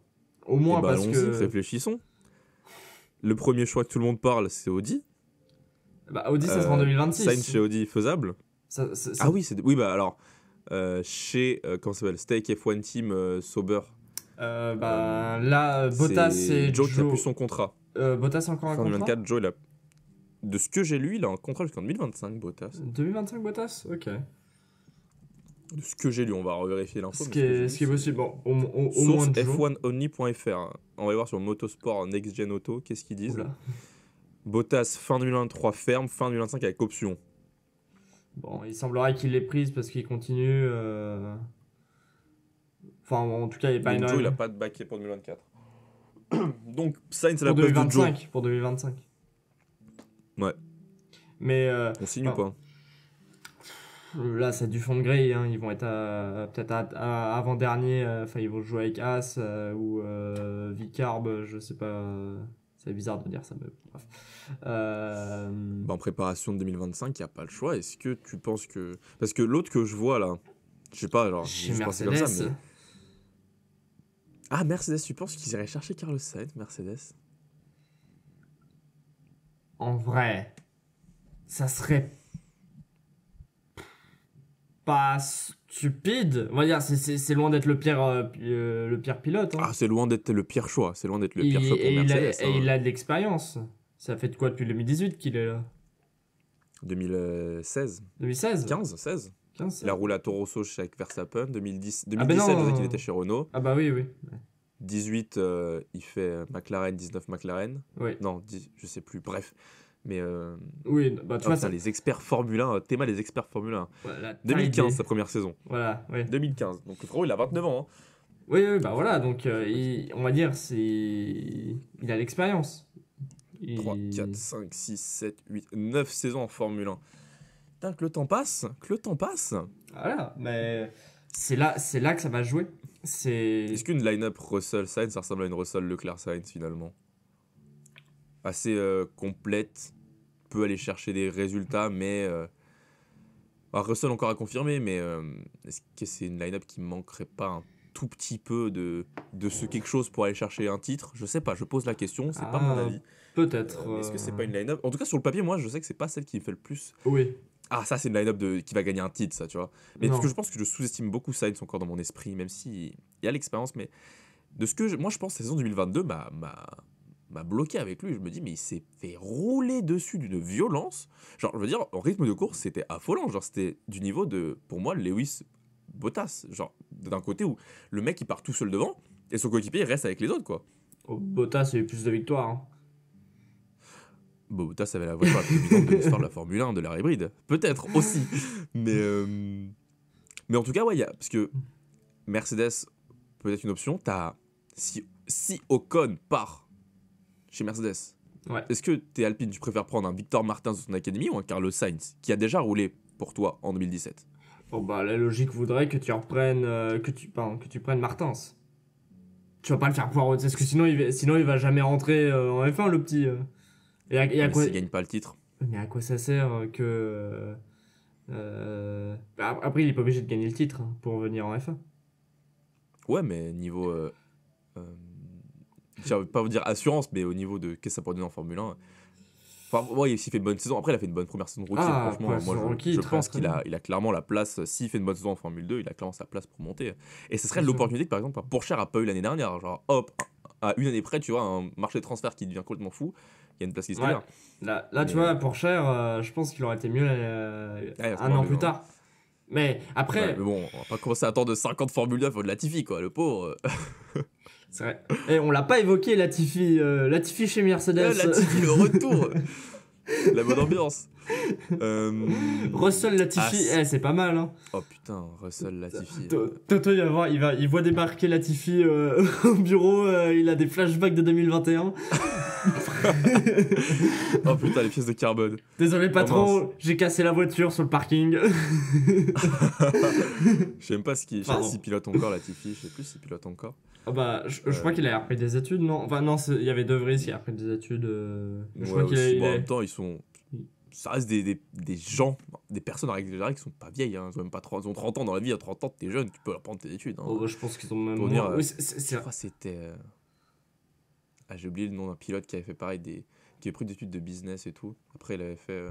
Au moins Eh ben, parce allons-y, que réfléchissons. Le premier choix que tout le monde parle, c'est Audi. Audi, ça sera en 2026. Sainz chez Audi, faisable. Ah oui, oui, bah alors, chez, comment ça s'appelle, Steak F1 Team Sauber. Là, Bottas et Joe qui a plus son contrat. Bottas a encore un Fin contrat 2024, Joe, de ce que j'ai lu, il a un contrat jusqu'en 2025, Bottas. 2025 Bottas. Ok. De ce que j'ai lu, on va revérifier l'info. Ce mais qui est possible. Bon, au moins Source de Joe. f1only.fr. On va voir sur Motosport Next Gen Auto, qu'est-ce qu'ils disent. Oula. Bottas fin 2023 ferme, fin 2025 avec option. Bon, il semblerait qu'il l'ait prise parce qu'il continue. Enfin, en tout cas, il n'est pas Donc Joe, il a pas de baquet pour 2024. Donc Sainz à la pour place de Joe. 2025. Pour 2025. Ouais. Mais On signe ou pas? Là, c'est du fond de grille, hein. Ils vont être peut-être avant-dernier. Enfin, ils vont jouer avec As ou Vicarb, je sais pas. C'est bizarre de dire ça, mais bref. Bah, en préparation de 2025, il n'y a pas le choix. Est-ce que tu penses que... Parce que l'autre que je vois là, je sais pas, alors, Chez je pensais Mercedes, comme ça, mais... Ah, Mercedes, tu penses qu'ils iraient chercher Carlos Sainz, Mercedes? en vrai, ça serait pas stupide. On va dire, c'est loin d'être le pire pilote. Hein. Ah, c'est loin d'être le pire choix. C'est loin d'être le pire choix pour Et Mercedes. il a de l'expérience. Ça fait de quoi depuis 2018 qu'il est là? 2016, 2016? 15, 16. 15, Il a roulé à Toro Rosso avec Verstappen. 2010, Ah ben 2017, je sais non. qu'il était chez Renault. Ah bah oui, oui. 18, il fait McLaren, 19 McLaren. Oui, Non, 10, je sais plus. Bref. Mais oui bah tu oh, vois, putain, les experts Formule 1, Théma, les experts Formule 1. la taille 2015, sa première saison. Voilà, oui. 2015. Donc le frérot, il a 29 ans. Hein. Oui, oui, bah voilà, donc on va dire, il a l'expérience. 3, 4, 5, 6, 7, 8, 9 saisons en Formule 1. Putain, que le temps passe. Que le temps passe. Voilà, mais c'est là que ça va jouer. Est-ce qu'une line-up Russell-Sainz, ça ressemble à une Russell-Leclerc-Sainz finalement? Assez complète. Peut aller chercher des résultats, mais... alors, Russell encore à confirmer, mais est-ce que c'est une line-up qui manquerait pas un tout petit peu de ce quelque chose pour aller chercher un titre? Je sais pas, je pose la question, c'est pas mon avis. Peut-être. Mais est-ce que c'est pas une line-up? En tout cas, sur le papier, moi, je sais que c'est pas celle qui me fait le plus. Oui. Ah, ça, c'est une line-up qui va gagner un titre, ça, tu vois. Mais Non. parce que je pense que je sous-estime beaucoup Sainz encore dans mon esprit, même s'il y a l'expérience. Mais de ce que moi, je pense que la saison 2022 m'a bloqué avec lui. Je me dis, mais il s'est fait rouler dessus d'une violence. Genre, je veux dire, en rythme de course, c'était affolant. Genre, c'était du niveau de, pour moi, Lewis Bottas. Genre, d'un côté où le mec, il part tout seul devant et son coéquipier, il reste avec les autres, quoi. Oh, Bottas a eu plus de victoires. Hein. Bon, Bottas avait la voiture la plus dominante de l'histoire de la Formule 1, de l'ère hybride. Peut-être aussi. Mais en tout cas, ouais, parce que Mercedes peut être une option. Si Ocon part chez Mercedes, Ouais. est-ce que t'es Alpine, tu préfères prendre un Victor Martin de son académie ou un Carlos Sainz qui a déjà roulé pour toi en 2017? Bon, bah, la logique voudrait que tu reprennes. Que tu prennes Martins. Tu vas pas le faire pouvoir. Parce que sinon, il va jamais rentrer en F1, le petit. Et à Mais quoi... s'il gagne pas le titre. Mais à quoi ça sert que. Après, il est pas obligé de gagner le titre hein, pour venir en F1. Ouais, mais niveau. Je vais pas vous dire assurance, mais au niveau de qu'est-ce que ça pourrait donner en Formule 1. Enfin, ouais, s'il fait une bonne saison. Après, il a fait une bonne première saison de rookie. Ah, Franchement, ouais, moi, son rookie, je très, pense très qu'il bien. il a clairement la place. S'il fait une bonne saison en Formule 2, il a clairement sa place pour monter. Et ce serait Bien sûr. l'opportunité que, par exemple, Pourchaire a pas eu l'année dernière. Genre, hop, à une année près, tu vois, un marché de transfert qui devient complètement fou. Il y a une place qui se Ouais. libère. Là tu Mais- vois, pour cher, je pense qu'il aurait été mieux à ce un an moment-là, plus hein. tard. Mais après, Ouais, mais bon, on va pas commencer à attendre 50 Formule 9 de Latifi, quoi, le pauvre. c'est vrai. Et on l'a pas évoqué, Latifi chez Mercedes. Latifi, le retour. La bonne ambiance. Russell Latifi, As. c'est pas mal. Hein. Oh putain, Russell Latifi. Toto, il voit débarquer Latifi au bureau, il a des flashbacks de 2021. Oh putain, les pièces de carbone. Désolé patron, mince. j'ai cassé la voiture sur le parking. Je sais même pas Pardon. s'il pilote encore Latifi, je sais plus s'il pilote encore. Ah bah, je crois qu'il a repris des études, non? Enfin non, il y avait De Vries qui a repris des études. Je crois qu'il aussi. Bon, en a... même temps, ça reste des gens, des personnes en règle générale qui sont pas vieilles, hein. Ils ont même pas 30, ils ont 30 ans dans la vie, à 30 ans, t'es jeune, tu peux reprendre tes études. Hein. Oh, bah, je pense qu'ils ont même Pour moins. dire, Oui, Je crois que c'était. Ah, j'ai oublié le nom d'un pilote qui avait fait pareil, qui avait pris des études de business et tout. Après, il avait fait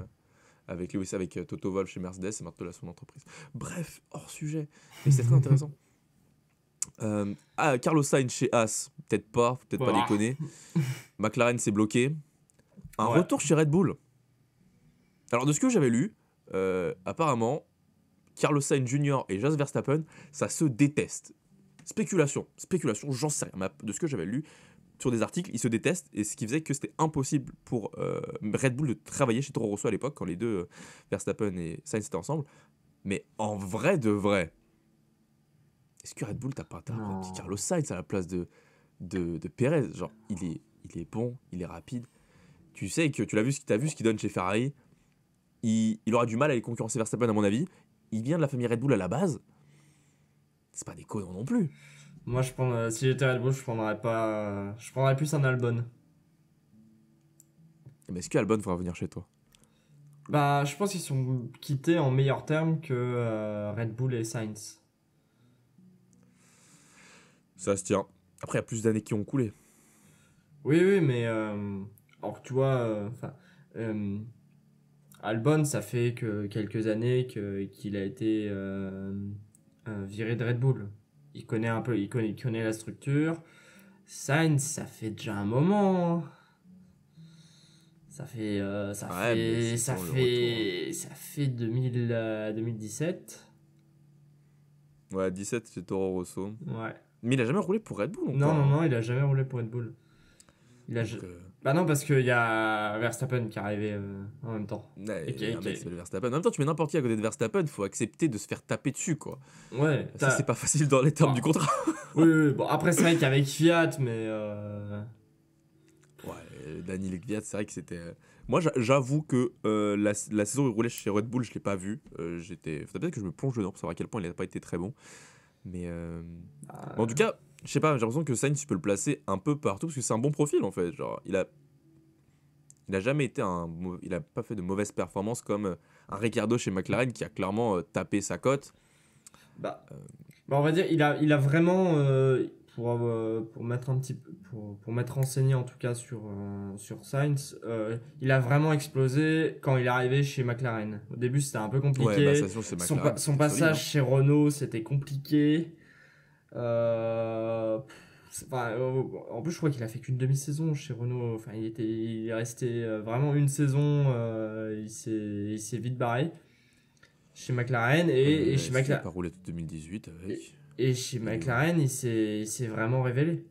avec Lewis, avec Toto Wolff chez Mercedes et maintenant il a son entreprise. Bref, hors sujet. Mais c'est très intéressant. Carlos Sainz chez As, peut-être pas Voilà. déconner. McLaren s'est bloqué. Un Ouais. retour chez Red Bull. Alors, de ce que j'avais lu, apparemment, Carlos Sainz Jr. et Jos Verstappen, ça se déteste. Spéculation, j'en sais rien. Mais de ce que j'avais lu sur des articles, ils se détestent et ce qui faisait que c'était impossible pour Red Bull de travailler chez Toro Rosso à l'époque quand les deux, Verstappen et Sainz étaient ensemble. Mais en vrai de vrai, est-ce que Red Bull t'a pas intérêt à prendre un petit Carlos Sainz à la place de Perez? Genre, il est bon, il est rapide. Tu sais que t'as vu ce qu'il donne chez Ferrari. Il aura du mal à aller concurrencer Verstappen à mon avis. il vient de la famille Red Bull à la base. C'est pas des connards non plus. Moi, si j'étais Red Bull, je prendrais plus un Albon. Mais est-ce que Albon va venir chez toi? Bah, je pense qu'ils sont quittés en meilleurs termes que Red Bull et Sainz. Ça se tient. Après, il y a plus d'années qui ont coulé. Oui, mais alors que tu vois, Albon, ça fait que quelques années qu'il a été viré de Red Bull. Il connaît un peu, il connaît la structure. Sainz, ça fait déjà un moment. Ça fait, Ouais, mais c'est toujours le retour. ça fait 2017. Ouais, 17, c'est Toro Rosso. Ouais. Mais il a jamais roulé pour Red Bull Non, encore. non, non, il a jamais roulé pour Red Bull. Donc, Bah non, parce qu'il y a Verstappen qui est arrivé en même temps. ouais, Ok, un ok. mec qui s'appelle Verstappen. En même temps, tu mets n'importe qui à côté de Verstappen, faut accepter de se faire taper dessus, quoi. Ouais, Ça, c'est pas facile dans les termes Ah. du contrat. Oui. Bon, après, c'est vrai qu'avec Fiat, mais. Ouais, Daniel Kvyat, c'est vrai que c'était. Moi, j'avoue que la saison où il roulait chez Red Bull, je l'ai pas vu. Faudrait peut-être que je me plonge dedans pour savoir à quel point il n'a pas été très bon. Mais en tout cas, je sais pas, j'ai l'impression que Sainz, tu peux le placer un peu partout parce que c'est un bon profil en fait. Genre, il a jamais été il a pas fait de mauvaises performances comme un Ricciardo chez McLaren qui a clairement tapé sa cote. Bah, on va dire, il a vraiment pour mettre un petit peu, pour mettre renseigné en tout cas sur Sainz, il a vraiment explosé quand il est arrivé chez McLaren. Au début, c'était un peu compliqué. Ouais, bah, ça, c'est McLaren, Son c'est passage solide, hein. chez Renault, c'était compliqué. En plus, je crois qu'il a fait qu'une demi-saison chez Renault. Enfin, il est resté vraiment une saison. Il s'est vite barré chez McLaren et chez Est-ce qu'il a McLaren. pas roulé toute 2018 avec. Et chez McLaren, il s'est vraiment révélé.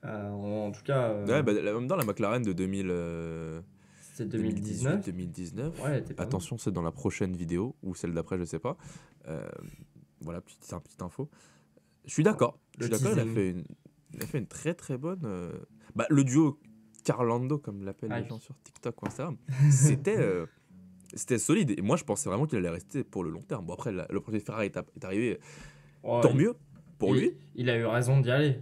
En tout cas, Ouais, bah, en même temps, la McLaren de 2000, c'était 2019. 2019. Ouais, elle était pas mal. Attention, c'est dans la prochaine vidéo ou celle d'après, je sais pas. Voilà, petite info. Je suis d'accord. Je suis d'accord, il a fait une très très bonne. Bah, le duo Carlando, comme l'appellent les gens sur TikTok ou Instagram, c'était solide. Et moi, je pensais vraiment qu'il allait rester pour le long terme. Bon, après, le projet de Ferrari est arrivé. Ouais, Tant mieux pour lui. Il a eu raison d'y aller.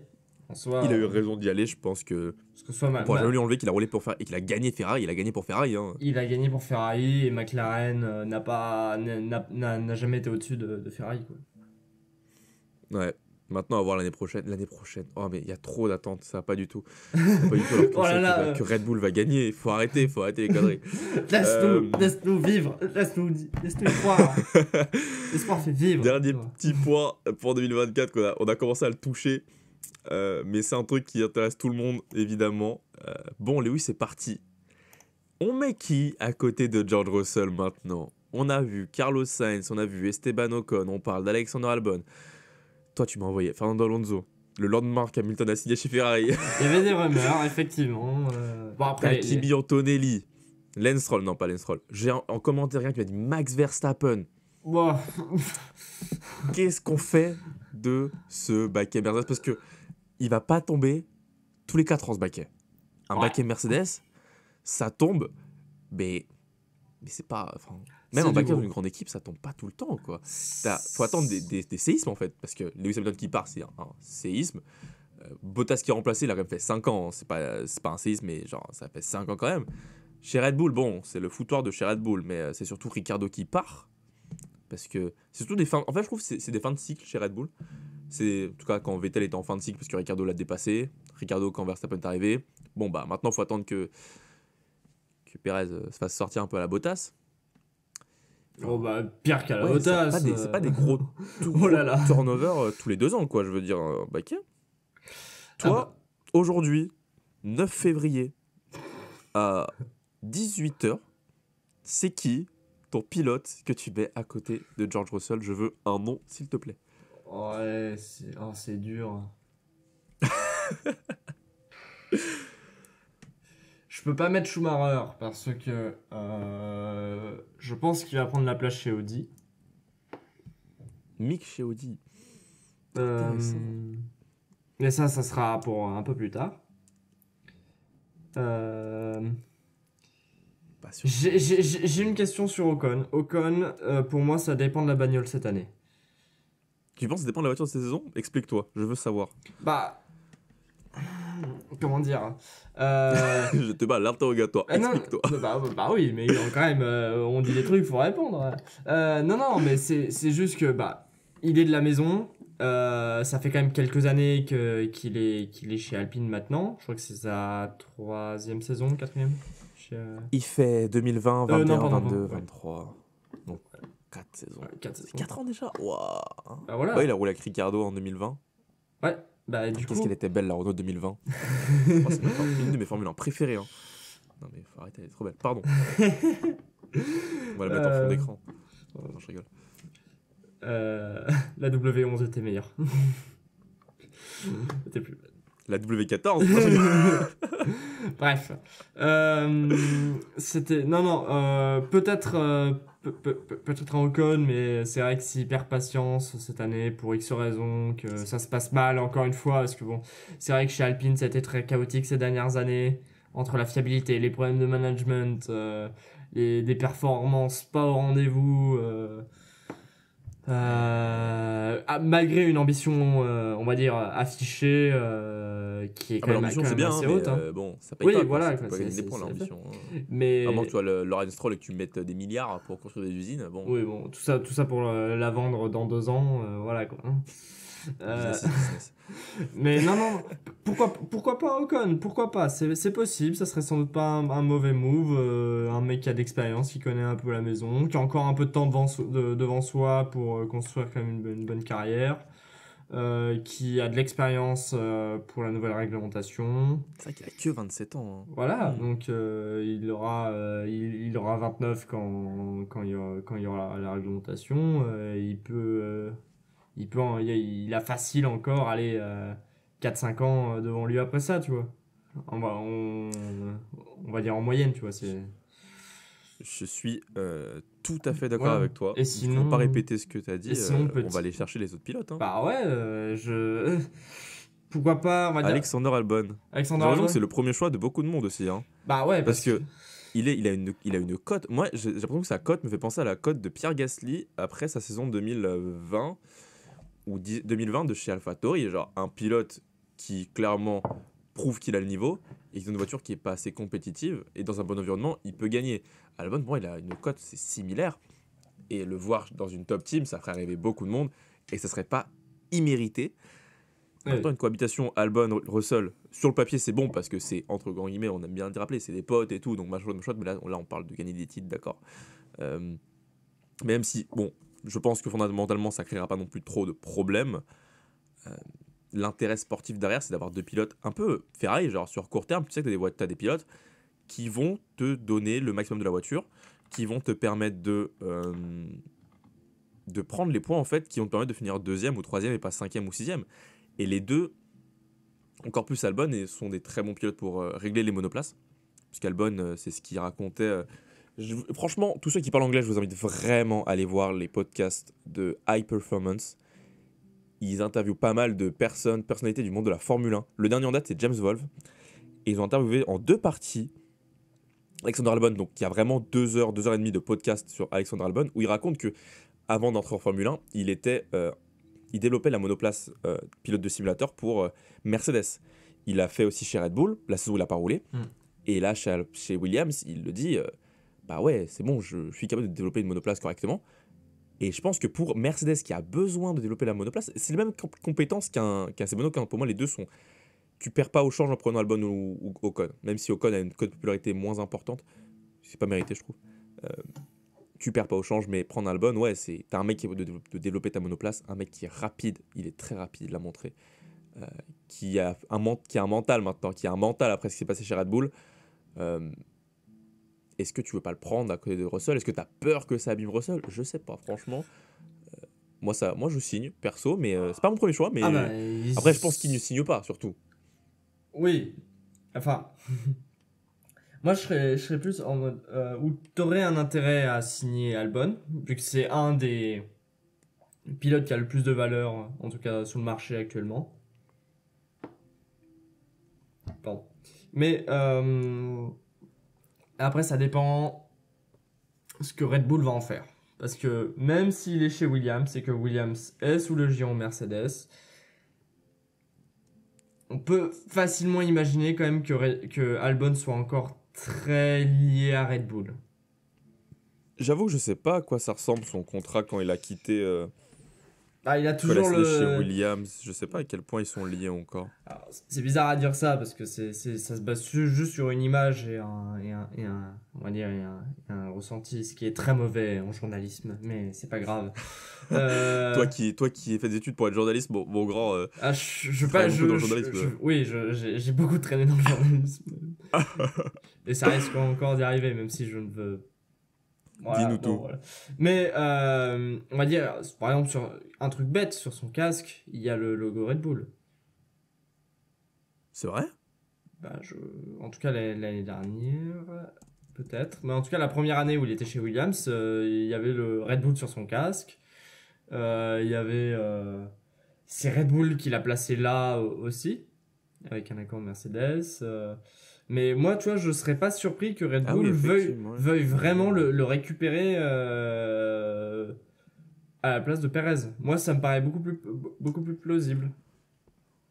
En soi, Il a eu raison d'y aller. Je pense que. parce que soit On pourra jamais lui enlever qu'il a roulé pour Ferrari et qu'il a gagné Ferrari. Il a gagné pour Ferrari. Hein. il a gagné pour Ferrari et McLaren n'a jamais été au-dessus de Ferrari, quoi. Ouais. Maintenant, à voir l'année prochaine. L'année prochaine. Oh, mais il y a trop d'attentes. Ça va pas du tout. Ça va pas du tout. Alors qu'on Oh là sait là, que Red Bull va gagner. Il faut arrêter les conneries. Laisse-nous vivre, laisse-nous croire. L'espoir fait vivre. Dernier petit point pour 2024 on a commencé à le toucher. Mais c'est un truc qui intéresse tout le monde, évidemment. Bon, Lewis est parti. On met qui à côté de George Russell maintenant? On a vu Carlos Sainz, on a vu Esteban Ocon, on parle d'Alexander Albon. Toi, tu m'as envoyé Fernando Alonso. Le lendemain qu'Hamilton a signé chez Ferrari. Il y avait des rumeurs, effectivement. Bon, après. Kimi Antonelli. Lance Stroll, non pas Lance Stroll. J'ai en commentaire quelqu'un qui m'a dit Max Verstappen. Bon. Qu'est-ce qu'on fait de ce baquet Mercedes? Parce que il va pas tomber tous les 4 ans ce baquet. Un baquet Mercedes, ça tombe, mais c'est pas. Même un baquet dans une grande équipe, ça tombe pas tout le temps, quoi. Faut attendre des séismes en fait, parce que Lewis Hamilton qui part, c'est un séisme. Bottas qui est remplacé, il a quand même fait 5 ans. C'est pas un séisme, mais genre ça fait 5 ans quand même. Chez Red Bull, bon, c'est le foutoir de chez Red Bull, mais c'est surtout Ricciardo qui part. Parce que c'est surtout des fins. En fait, je trouve que c'est des fins de cycle chez Red Bull. C'est en tout cas quand Vettel était en fin de cycle parce que Ricciardo l'a dépassé. Ricciardo quand Verstappen est arrivé. Bon, bah maintenant, il faut attendre que Perez se fasse sortir un peu à la Bottas. Oh, bah, pire qu'à la Ouais, Bottas. C'est pas des gros Oh là là. turnover tous les 2 ans, quoi. Je veux dire, baquet. Toi, aujourd'hui, 9 février, à 18h, c'est qui ton pilote que tu mets à côté de George Russell? Je veux un nom, s'il te plaît. Ouais, c'est dur. Je peux pas mettre Schumacher parce que je pense qu'il va prendre la place chez Audi. Mick chez Audi. Mais ça sera pour un peu plus tard. Pas sûr. J'ai une question sur Ocon. Ocon, pour moi, ça dépend de la bagnole cette année. Tu penses que ça dépend de la voiture de cette saison? Explique-toi, je veux savoir. Bah, comment dire Je te bats l'interrogatoire, non, explique-toi. bah oui, mais quand même, on dit des trucs, faut répondre. Non, mais c'est juste que il est de la maison. Ça fait quand même quelques années qu'il est chez Alpine maintenant. Je crois que c'est sa 3e saison, 4e. Il fait 2020, non, 21, pardon, 22, ouais. 23. Donc 4 saisons. 4 saisons. 4 ans déjà? Waouh. Bah voilà. Ouais, il a roulé avec Ricardo en 2020. Ouais, bah du coup. Qu'est-ce qu'elle était belle la Renault 2020. Oh, c'est une de mes Formule 1 préférées. Hein. Non mais faut arrêter, elle est trop belle. Pardon. On va la mettre en fond d'écran. Non, je rigole. La W11 était meilleure. C'était plus belle. La W14. Non, je rigole. Bref. C'était. Non, peut-être. Peut-être un Ocon, mais c'est vrai que s'il perd patience cette année pour X raisons, que ça se passe mal encore une fois, parce que bon, c'est vrai que chez Alpine ça a été très chaotique ces dernières années, entre la fiabilité, les problèmes de management, des performances pas au rendez-vous, malgré une ambition, on va dire, affichée, qui est Ah quand bah même, l'ambition quand c'est même bien, assez mais haute. Hein. bon, ça paye Oui, pas. voilà, Tu quoi, peux pas gagner c'est- des points c'est- l'ambition. Hein. Mais À moins que tu vois le Lawrence Stroll et que tu mettes des milliards pour construire des usines, bon, oui, bon, tout ça pour la vendre dans 2 ans, voilà quoi. Hein. business is business. Mais non, pourquoi pas Ocon? Pourquoi pas? C'est possible, ça serait sans doute pas un mauvais move. Un mec qui a de l'expérience, qui connaît un peu la maison, qui a encore un peu de temps devant soi pour construire quand même une bonne carrière, qui a de l'expérience pour la nouvelle réglementation. C'est vrai qu'il a que 27 ans. Hein. Voilà, donc il aura 29 quand il y aura la réglementation. Il a facile encore, allez, 4-5 ans devant lui après ça, tu vois. On va dire en moyenne, tu vois. Je suis tout à fait d'accord Voilà. avec toi. Et Je ne sinon- vais pas répéter ce que tu as dit. et sinon, On va aller chercher les autres pilotes. Hein. Bah ouais, pourquoi pas, on va dire. Alexander Albon. J'ai Alexandre l'impression que Albon. c'est le premier choix de beaucoup de monde aussi. Hein. Bah ouais, Parce que il a une cote. Moi, j'ai l'impression que sa cote me fait penser à la cote de Pierre Gasly après sa saison 2020 ou 2020 de chez AlphaTauri. Genre un pilote qui clairement prouve qu'il a le niveau et qui a une voiture qui est pas assez compétitive et dans un bon environnement, il peut gagner. Albon, pour moi, il a une cote, c'est similaire. Et le voir dans une top team, ça ferait rêver beaucoup de monde et ça serait pas immérité. En même temps, une cohabitation Albon-Russell, sur le papier, c'est bon parce que c'est, entre grands guillemets, on aime bien le rappeler, c'est des potes et tout, donc machin, mais là, on parle de gagner des titres, d'accord. Même si, bon, je pense que fondamentalement, ça créera pas non plus trop de problèmes. L'intérêt sportif derrière, c'est d'avoir deux pilotes un peu Ferrari, genre sur court terme, tu sais que tu as des pilotes qui vont te donner le maximum de la voiture, qui vont te permettre de prendre les points, en fait, qui vont te permettre de finir 2e ou 3e et pas 5e ou 6e. Et les deux, encore plus Albon, et sont des très bons pilotes pour régler les monoplaces. Puisqu'Albon, c'est ce qu'il racontait. Franchement, tous ceux qui parlent anglais, je vous invite vraiment à aller voir les podcasts de High Performance. Ils interviewent pas mal de personnalités du monde de la Formule 1. Le dernier en date, c'est James Wolfe. Et ils ont interviewé en 2 parties Alexander Albon, donc qui a vraiment 2 heures, 2 heures et demie de podcast sur Alexander Albon, où il raconte que avant d'entrer en Formule 1, il développait la monoplace pilote de simulateur pour Mercedes. Il a fait aussi chez Red Bull, la saison où il n'a pas roulé. Et là, chez Williams, il le dit, bah ouais, c'est bon, je suis capable de développer une monoplace correctement. Et je pense que pour Mercedes qui a besoin de développer la monoplace, c'est les mêmes compétences qu'un Sebeno. Pour moi, les deux sont... Tu perds pas au change en prenant Albon ou Ocon. Même si Ocon a une cote de popularité moins importante, c'est pas mérité, je trouve. Tu perds pas au change, mais prendre Albon, ouais, t'as un mec qui veut de développer ta monoplace, un mec qui est rapide, il est très rapide, il l'a montré, qui a un mental maintenant, qui a un mental après ce qui s'est passé chez Red Bull. Est-ce que tu veux pas le prendre à côté de Russell? Est-ce que tu as peur que ça abîme Russell? Je sais pas, franchement. Moi je signe, perso, mais c'est pas mon premier choix, mais après je pense qu'il ne signe pas, surtout. Oui, enfin... Moi, je serais plus en mode où t'aurais un intérêt à signer Albon, vu que c'est un des pilotes qui a le plus de valeur, en tout cas sur le marché actuellement. Pardon. Mais Après, ça dépend ce que Red Bull va en faire. Parce que même s'il est chez Williams et que Williams est sous le giron Mercedes, on peut facilement imaginer quand même que Albon soit encore très lié à Red Bull. J'avoue que je sais pas à quoi ça ressemble son contrat quand il a quitté. Ah, il a Quand il a toujours signé chez le... Williams. Je sais pas à quel point ils sont liés encore. Alors, c'est bizarre à dire ça parce que ça se base juste sur une image on va dire, un ressenti, ce qui est très mauvais en journalisme, mais c'est pas grave. Toi qui fais des études pour être journaliste, mon grand. Je travailles beaucoup dans le journalisme. oui, j'ai beaucoup traîné dans le journalisme. Et ça risque encore d'y arriver, même si je ne veux. Voilà, Dis-nous bon, tout. voilà. Mais on va dire, par exemple, sur un truc bête, sur son casque, il y a le logo Red Bull. C'est vrai? Bah, en tout cas, l'année dernière, peut-être. Mais en tout cas, la première année où il était chez Williams, il y avait le Red Bull sur son casque. Il y avait. C'est Red Bull qui l'a placé là aussi, avec un accord Mercedes. Mais moi, tu vois, je serais pas surpris que Red Ah Bull oui, veuille effectivement, ouais. vraiment le récupérer à la place de Perez. Moi, ça me paraît beaucoup plus plausible.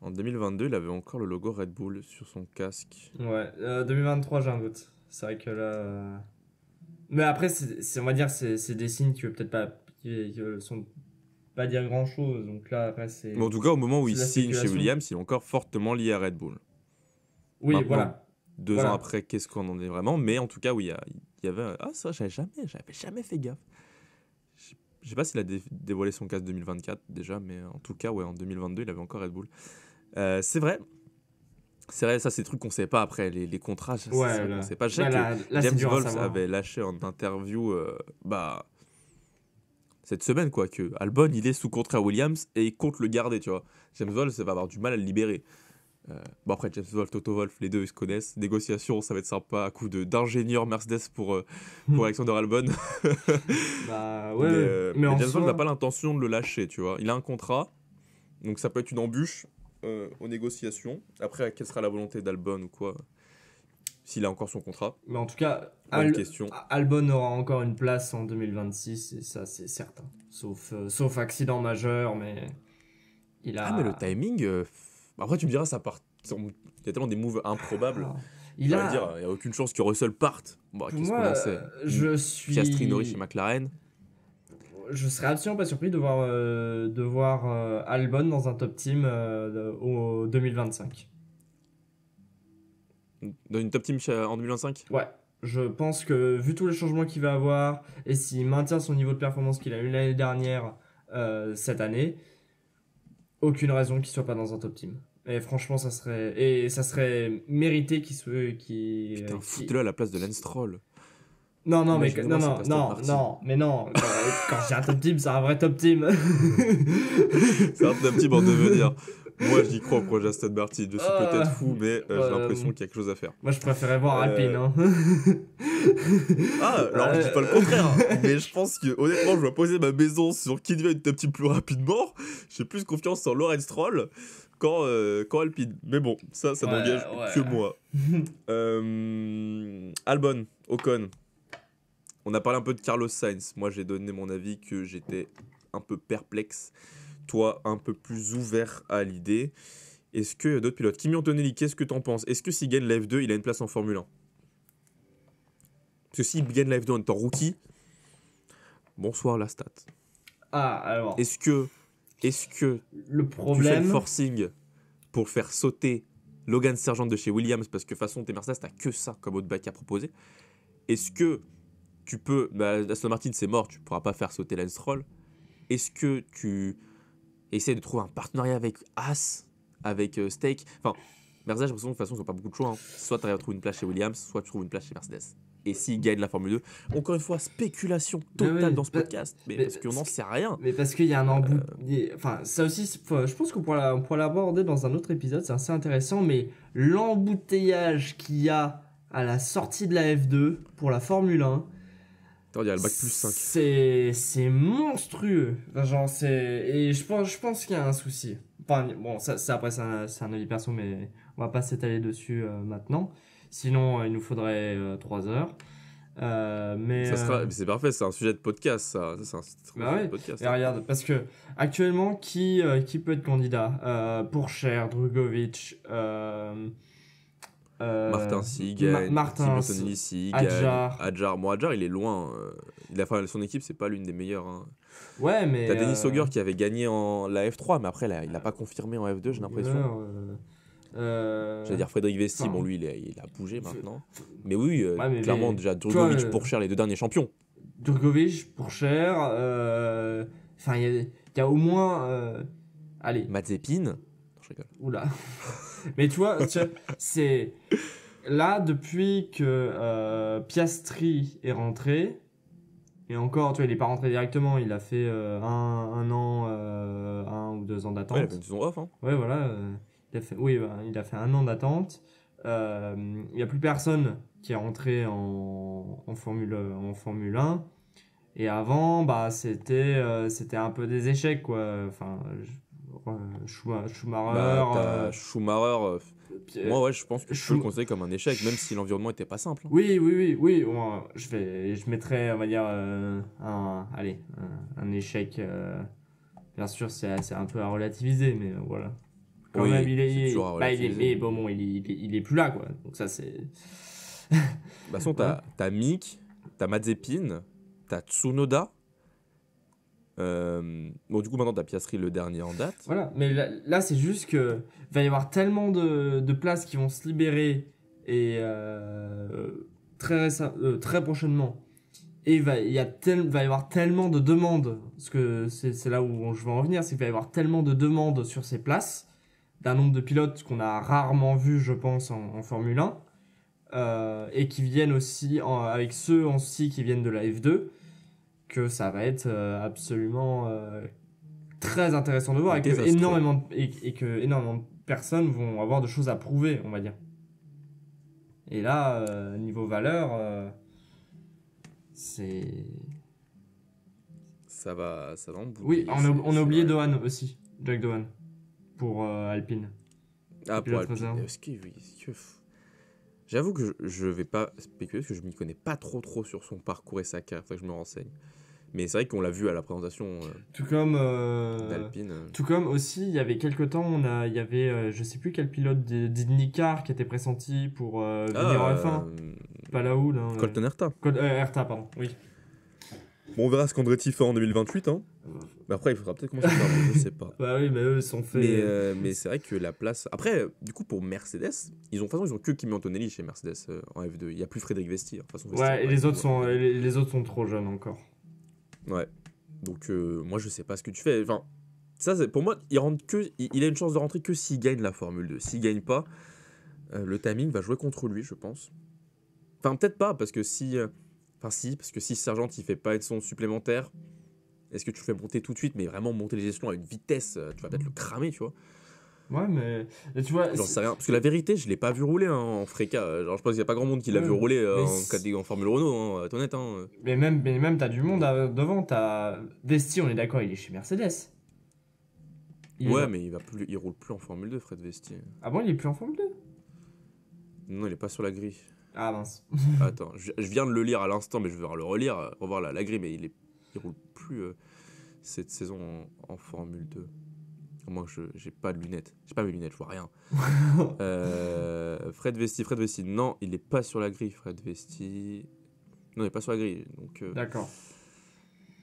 En 2022, il avait encore le logo Red Bull sur son casque. Ouais, 2023, j'ai un doute. C'est vrai que là. Mais après, on va dire, c'est des signes qui veulent peut-être pas. Qui sont pas dire grand chose. Donc là, après, c'est. Mais en tout cas, au moment où c'est il la signe chez spéculation. Williams, il est encore fortement lié à Red Bull. Oui, Maintenant, voilà. 2 Voilà. ans après, qu'est-ce qu'on en est vraiment? Mais en tout cas, oui, il y avait. Ah, ça, j'avais jamais fait gaffe. Je sais pas s'il a dévoilé son casque 2024 déjà, mais en tout cas, ouais, en 2022, il avait encore Red Bull. C'est vrai. C'est vrai, ça, c'est des trucs qu'on sait pas après. Les contrats, c'est Ouais, vrai là. qu'on sait pas. Je sais Là, que là, c'est James dur à Wolf savoir. avait lâché en interview cette semaine, quoi, que Albon, il est sous contrat à Williams et il compte le garder, tu vois. James Wolf, ça va avoir du mal à le libérer. Après, James Wolf, Toto Wolf, les deux, ils se connaissent. Négociation, ça va être sympa à coup d'ingénieur Mercedes pour Alexander Albon. Bah Mais, ouais, mais mais en James Wolf soi. n'a pas l'intention de le lâcher, tu vois. Il a un contrat, donc ça peut être une embûche aux négociations. Après, quelle sera la volonté d'Albon ou quoi, s'il a encore son contrat? Mais en tout cas, Bonne question. Albon aura encore une place en 2026, et ça, c'est certain. Sauf accident majeur, mais il a. Ah, mais le timing. Après, tu me diras, ça part. Il y a tellement des moves improbables. Ah, il On va a. dire, il n'y a aucune chance que Russell parte. Bon, Pour qu'est-ce qu'on moi, en sait? je suis. Piastri, Norris chez McLaren. Je serais absolument pas surpris de voir Albon dans un top team au 2025. Dans une top team en 2025? Ouais, je pense que vu tous les changements qu'il va avoir et s'il maintient son niveau de performance qu'il a eu l'année dernière cette année, aucune raison qu'il soit pas dans un top team. Et franchement, ça serait mérité qu'il soit. Putain, foute-le à la place de Lance Stroll. Non, mais Imaginez-moi, c'est Aston Martin. mais non. Quand j'ai un top team, c'est un vrai top team. C'est un top team en devenir. Moi, j'y crois au projet Aston Martin. Je suis peut-être fou, mais j'ai l'impression qu'il y a quelque chose à faire. Moi, je préférais voir Alpine. Hein. Ah, alors je dis pas le contraire, hein, mais je pense que honnêtement, je dois poser ma maison sur qui devient une top team plus rapidement. J'ai plus confiance en Lawrence Stroll qu'en Alpine. Mais bon, ça n'engage que moi. Albon, Ocon. On a parlé un peu de Carlos Sainz. Moi, j'ai donné mon avis que j'étais un peu perplexe. Toi, un peu plus ouvert à l'idée. Est-ce qu'il y a d'autres pilotes? Kimi Antonelli, qu'est-ce que t'en penses? Est-ce que s'il gagne la F2, il a une place en Formule 1? Parce que s'il gagne la F2 en étant rookie, bonsoir la stat. Ah, alors. Est-ce que Le tu fais problème. le forcing pour faire sauter Logan Sargent de chez Williams parce que de toute façon, tes Mercedes, t'as que ça comme autre bac à proposer? Est-ce que tu peux... Aston Martin, c'est mort, tu pourras pas faire sauter Lance Stroll. Est-ce que tu essaies de trouver un partenariat avec Haas, avec Stake? Enfin, Mercedes, j'ai l'impression que de toute façon, ils n'ont pas beaucoup de choix. Hein. Soit tu arrives à trouver une place chez Williams, soit tu trouves une place chez Mercedes. Et s'ils gagnent la Formule 2, encore une fois, spéculation totale oui, dans ce podcast. Mais parce qu'on n'en sait rien. Mais parce qu'il y a un embout. Enfin, ça aussi, je pense qu'on pourra l'aborder dans un autre épisode, c'est assez intéressant, mais l'embouteillage qu'il y a à la sortie de la F2 pour la Formule 1. Attends, il y a le bac plus 5. C'est monstrueux. Enfin, genre, et je pense qu'il y a un souci. Enfin, bon, ça après, c'est un avis perso, mais on va pas s'étaler dessus maintenant. Sinon, il nous faudrait 3 heures. Mais C'est parfait, c'est un sujet de podcast, ça. C'est un très bon Bah sujet ouais. de podcast. Et regarde, parce que actuellement, qui peut être candidat Pourchère, Drugovic, Martin s'y gagne, Martin, Tim Antonelli s'y Adjar. gagne. Adjar, bon, Adjar, il est loin. Son équipe, c'est pas l'une des meilleures. Hein. Ouais, mais T'as Denis Auger qui avait gagné en la F3, mais après, là, il a pas confirmé en F2, j'ai l'impression. J'allais dire Frédéric Vesti, enfin, bon, lui, il a bougé maintenant. Mais oui, Ouais, mais clairement, déjà, Drugovic, Pourchère, les 2 derniers champions. Drugovic, Pourchère, enfin, il y a au moins. Allez, Mazepin. Non, je rigole. oula. Mais tu vois, c'est. Là, depuis que Piastri est rentré, et encore, tu vois, il n'est pas rentré directement, il a fait un an, 1 ou 2 ans d'attente. Ouais, il a fait une saison off, hein. Ouais, voilà. Il a fait 1 an d'attente. Il n'y a plus personne qui est rentré en Formule 1. Et avant, bah, c'était un peu des échecs, quoi. Enfin, Schumacher. Bah, t'as Schumacher. Puis, Moi, ouais, je pense que je peux le Schum- considérer comme un échec, même si l'environnement était pas simple. Hein. Oui. Moi, je mettrais, on va dire, un échec. Bien sûr, c'est un peu à relativiser, mais voilà. Quand Oui, même, c'est toujours à relativiser. mais bon, il est plus là, quoi. Donc ça, c'est. De toute façon, t'as Mick, t'as Mazepin, t'as Tsunoda. Bon, du coup, maintenant, t'as Piastri, le dernier en date. Voilà, mais là, c'est juste que va y avoir tellement de places qui vont se libérer et très prochainement. Et il va y avoir tellement de demandes, parce que c'est là où je veux en revenir, c'est qu'il va y avoir tellement de demandes sur ces places, d'un nombre de pilotes qu'on a rarement vu, je pense, en Formule 1, et qui viennent aussi, avec ceux aussi qui viennent de la F2, que ça va être absolument très intéressant de voir et que énormément de personnes vont avoir de choses à prouver, on va dire. Et là, niveau valeur, c'est... Ça va en Oui, bouteiller, on a oublié vrai. Dohan aussi, Jack Dohan, pour Alpine. Ah, pour pilote Alpine. réserve. J'avoue que je vais pas spéculer parce que je m'y connais pas trop sur son parcours et sa carrière, faut que je me renseigne. Mais c'est vrai qu'on l'a vu à la présentation Tout comme... d'Alpine. Tout comme aussi, il y avait quelques temps, il y avait, je sais plus quel pilote d'IndyCar qui était pressenti pour venir en F1. Pas là où, là. Colton Herta. Herta, pardon, oui. Bon, on verra ce qu'Andretti fait en 2028. Hein. Mais après, il faudra peut-être commencer à faire, je sais pas. Bah oui, mais eux, ils sont faits... Mais c'est vrai que la place. Après, du coup, pour Mercedes, ils ont que Kimi Antonelli chez Mercedes en F2. Il n'y a plus Frédéric Vesti. De toute façon, Vesti, Ouais, et les autres sont trop jeunes encore. Ouais. Donc, moi, je sais pas ce que tu fais. Enfin, ça, pour moi, il a une chance de rentrer que s'il gagne la Formule 2. S'il gagne pas, le timing va jouer contre lui, je pense. Enfin, peut-être pas, parce que si Sargent il fait pas une saison supplémentaire, est-ce que tu le fais monter tout de suite, mais vraiment monter les échelons à une vitesse, tu vas peut-être le cramer, tu vois. Ouais, mais tu vois... J'en sais rien. Parce que la vérité, je l'ai pas vu rouler hein, en Freca. Genre, je pense qu'il y a pas grand monde qui l'a vu rouler en Formule Renault, hein, être honnête. Hein. Mais même t'as du monde devant, t'as... Vesti, on est d'accord, il est chez Mercedes. Mais il roule plus en Formule 2, Fred Vesti. Ah bon, il est plus en Formule 2? Non, il est pas sur la grille. Ah mince. Attends, je viens de le lire à l'instant, mais je vais le relire, revoir la grille, mais il roule plus cette saison en Formule 2. Moi, j'ai pas de lunettes. J'ai pas mes lunettes, je vois rien. Fred Vesti, non, il est pas sur la grille, Fred Vesti. Non, il est pas sur la grille. Donc, D'accord.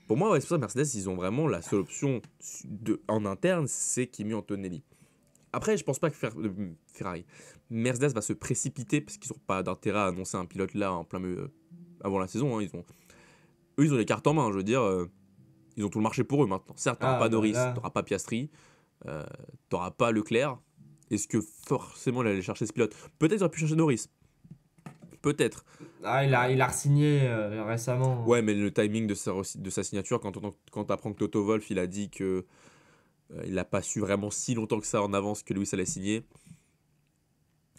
pour moi, ouais, c'est pour ça Mercedes, ils ont vraiment la seule option en interne, c'est Kimi Antonelli. Après, je pense pas que Ferrari. Mercedes va se précipiter parce qu'ils n'ont pas d'intérêt à annoncer un pilote là en plein milieu avant la saison. Hein, ils ont les cartes en main. Je veux dire, ils ont tout le marché pour eux maintenant. Certes, t'auras pas Norris, t'auras pas Piastri, t'auras pas Leclerc. Est-ce que forcément il allait chercher ce pilote? Peut-être il aurait pu chercher Norris. Peut-être. Ah, il a re-signé récemment. Ouais, mais le timing de sa signature, quand t'apprends que Toto Wolff il a dit que il n'a pas su vraiment si longtemps que ça en avance que Lewis allait signer.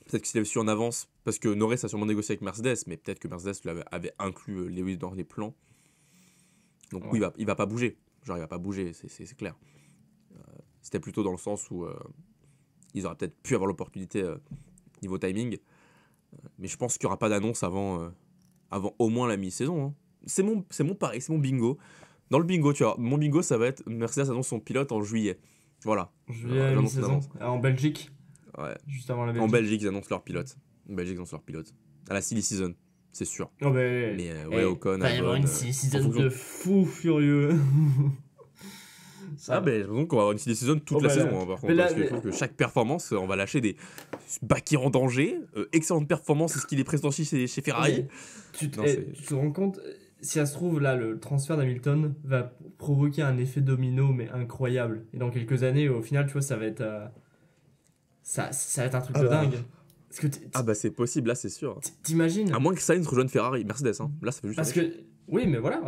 Peut-être qu'il avait su en avance, parce que Norris a sûrement négocié avec Mercedes, mais peut-être que Mercedes avait inclus Lewis dans les plans. Donc oui, il va pas bouger. Genre, il va pas bouger, c'est clair. C'était plutôt dans le sens où ils auraient peut-être pu avoir l'opportunité niveau timing. Mais je pense qu'il n'y aura pas d'annonce avant au moins la mi-saison. Hein. C'est mon pari, c'est mon bingo. Dans le bingo, tu vois, mon bingo, ça va être Mercedes annonce son pilote en juillet. Voilà. Juillet, J'annonce mi-saison. l'annonce. En Belgique, Ouais. juste avant la En Belgique. Belgique, ils annoncent leur pilote. À la silly season, c'est sûr. Oh, mais Ouais, Ocon, il va y avoir Albon, une en season fonction- de fou furieux. Ça, Ah, ben, j'ai l'impression qu'on va avoir une silly season toute Oh, la bah, saison, là- hein, par contre. mais là- Parce que je trouve que chaque performance, on va lâcher des Bakir en danger. Excellente performance, c'est ce qu'il est pressenti chez Ferrari. Mais tu te, Non, eh, c'est- tu te rends compte, si ça se trouve, là, le transfert d'Hamilton va provoquer un effet domino, mais incroyable. Et dans quelques années, au final, tu vois, ça va être. Ça va être un truc Ah de bah. dingue. Parce que Ah, bah, c'est possible, là, c'est sûr. t'imagines. À moins que Sainz rejoigne Ferrari, Mercedes. Hein. Là, ça fait juste. Parce que, oui, mais voilà,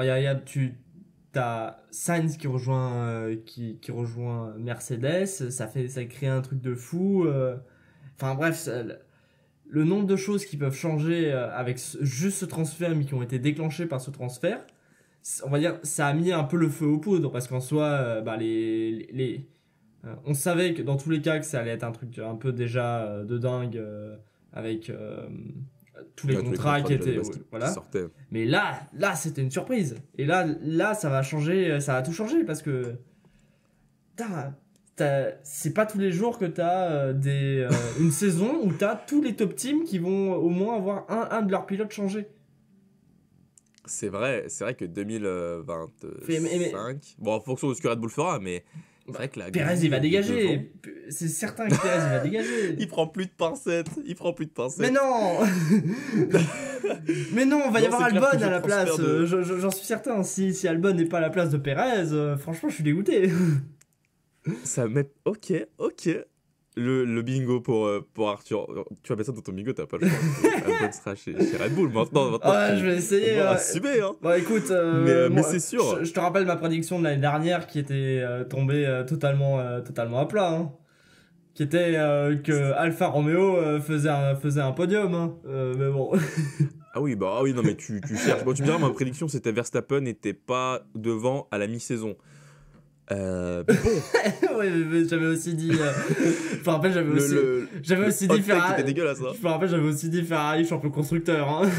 t'as Sainz qui rejoint, qui rejoint Mercedes, ça crée un truc de fou. Enfin bref, le nombre de choses qui peuvent changer avec juste ce transfert, mais qui ont été déclenchées par ce transfert, on va dire, ça a mis un peu le feu aux poudres, parce qu'en soi, on savait que dans tous les cas que ça allait être un truc un peu déjà de dingue, avec tous les Ouais, tous contrats qui déjà de étaient... base qui voilà. sortaient. Mais là, c'était une surprise. Et là, ça va changer, ça va tout changer parce que c'est pas tous les jours que t'as une saison où t'as tous les top teams qui vont au moins avoir un de leurs pilotes changé. C'est vrai que 2025. Mais- Bon, en fonction de ce que Red Bull fera, mais c'est vrai que la Perez, grille il va de devant, dégager. C'est certain que Perez, il va dégager. Il prend plus de pincettes. Mais non Mais non, on va y Non, avoir c'est clair Albon que à la je place. transfère de- J'en suis certain. Si Albon n'est pas à la place de Perez, franchement, je suis dégoûté. Ça met. Ok. Le bingo pour Arthur. Tu vas mettre ça dans ton bingo, t'as pas le choix. Albon sera chez Red Bull maintenant. Ouais, je vais essayer. On va ouais. assumer, hein. Bon, écoute, Mais moi, c'est sûr. Je te rappelle ma prédiction de l'année dernière qui était tombée totalement à plat. Hein. Qui était que Alfa Romeo faisait un podium. Hein. Mais bon. Ah oui, non, mais tu cherches. Bon, tu me diras, ma prédiction, c'était Verstappen n'était pas devant à la mi-saison. Bon, Ouais, mais j'avais aussi dit. Je me rappelle, j'avais aussi hot dit take Ferrari. était dégueulasse, hein. Je me rappelle, j'avais aussi dit Ferrari champion constructeur. Hein.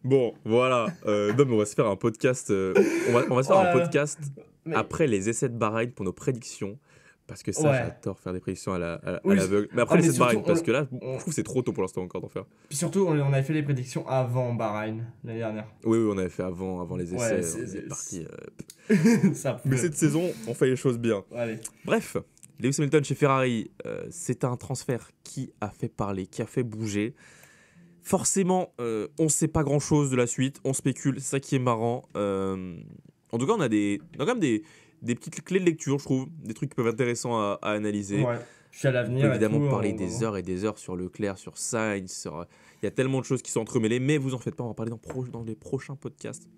Bon, voilà. Non, mais on va se faire un podcast. On va se faire un podcast Mais- après les essais de Bahreïn pour nos prédictions. Parce que ça, Ouais. j'adore faire des prédictions à Oui, l'aveugle. Mais après mais les essais de Bahreïn, surtout, parce que là, on- je trouve que c'est trop tôt pour l'instant encore d'en faire. Puis surtout, on avait fait les prédictions avant Bahreïn l'année dernière. Oui, on avait fait avant les essais. Ouais, on c'est est parti. Ça Mais cette saison, on fait les choses bien. Allez. Bref, Lewis Hamilton chez Ferrari, c'est un transfert qui a fait parler, qui a fait bouger. Forcément, on ne sait pas grand-chose de la suite, on spécule, c'est ça qui est marrant. En tout cas, on a quand même des petites clés de lecture, je trouve, des trucs qui peuvent être intéressants à analyser. Ouais. Je suis à On l'avenir. peut et évidemment tout, parler on va des voir. heures et des heures sur Leclerc, sur Sainz, il y a tellement de choses qui sont entremêlées, mais vous en faites pas, on va parler dans les prochains podcasts.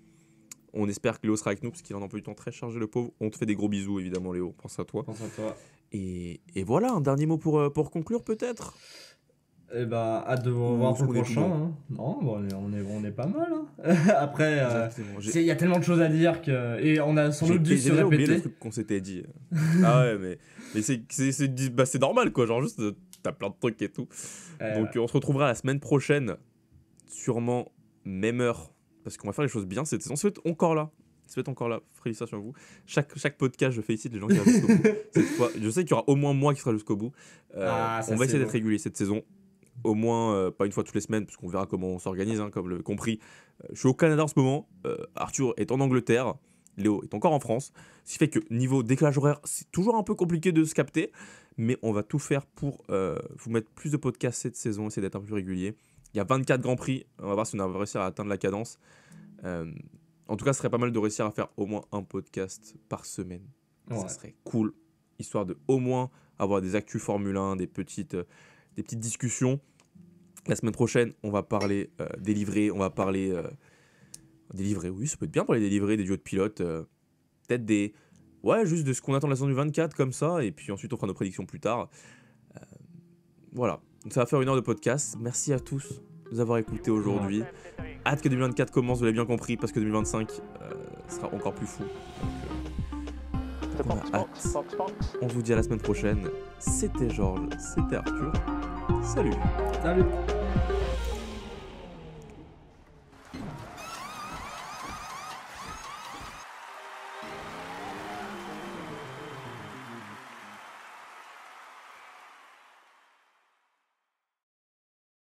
On espère que Léo sera avec nous, parce qu'il en a pas eu du temps très chargé, le pauvre. On te fait des gros bisous, évidemment, Léo, pense à toi. Pense à toi. Et voilà, un dernier mot pour conclure, peut-être. Eh bah, hâte de vous revoir Ou pour le est tout prochain. bon. Hein. Non, bon, on est pas mal. Hein. Après, Exactement. il y a tellement de choses à dire que. Et on a sans doute dû se déjà oublié le répéter. truc qu'on s'était dit. Ah ouais, mais c'est normal, quoi. Genre, juste, t'as plein de trucs et tout. Donc, on se retrouvera la semaine prochaine, sûrement même heure, parce qu'on va faire les choses bien cette saison. Ça va être encore là. Félicitations à vous. Chaque podcast, je félicite les gens qui arrivent jusqu'au bout. Cette fois, je sais qu'il y aura au moins moi qui sera jusqu'au bout. Ça, On va c'est essayer d'être beau. régulier cette saison. Au moins, pas une fois toutes les semaines, parce qu'on verra comment on s'organise, hein, comme le compris. Je suis au Canada en ce moment. Arthur est en Angleterre. Léo est encore en France. Ce qui fait que niveau décalage horaire, c'est toujours un peu compliqué de se capter. Mais on va tout faire pour vous mettre plus de podcasts cette saison, essayer d'être un peu plus régulier. Il y a 24 Grands Prix. On va voir si on va réussir à atteindre la cadence. En tout cas, ce serait pas mal de réussir à faire au moins un podcast par semaine. Ouais. Ça serait cool, histoire de au moins avoir des actus Formule 1, des petites discussions. La semaine prochaine, on va parler des livrets, on va parler des livrets, oui, ça peut être bien parler des livrets, des duos de pilotes, peut-être juste de ce qu'on attend de la saison du 24 comme ça, et puis ensuite on fera nos prédictions plus tard. Voilà, donc ça va faire 1 heure de podcast. Merci à tous de nous avoir écoutés aujourd'hui. Hâte que 2024 commence, vous l'avez bien compris, parce que 2025 sera encore plus fou. The On a box, hâte. box, box, box. On vous dit à la semaine prochaine. C'était Georges, c'était Arthur. Salut. Salut.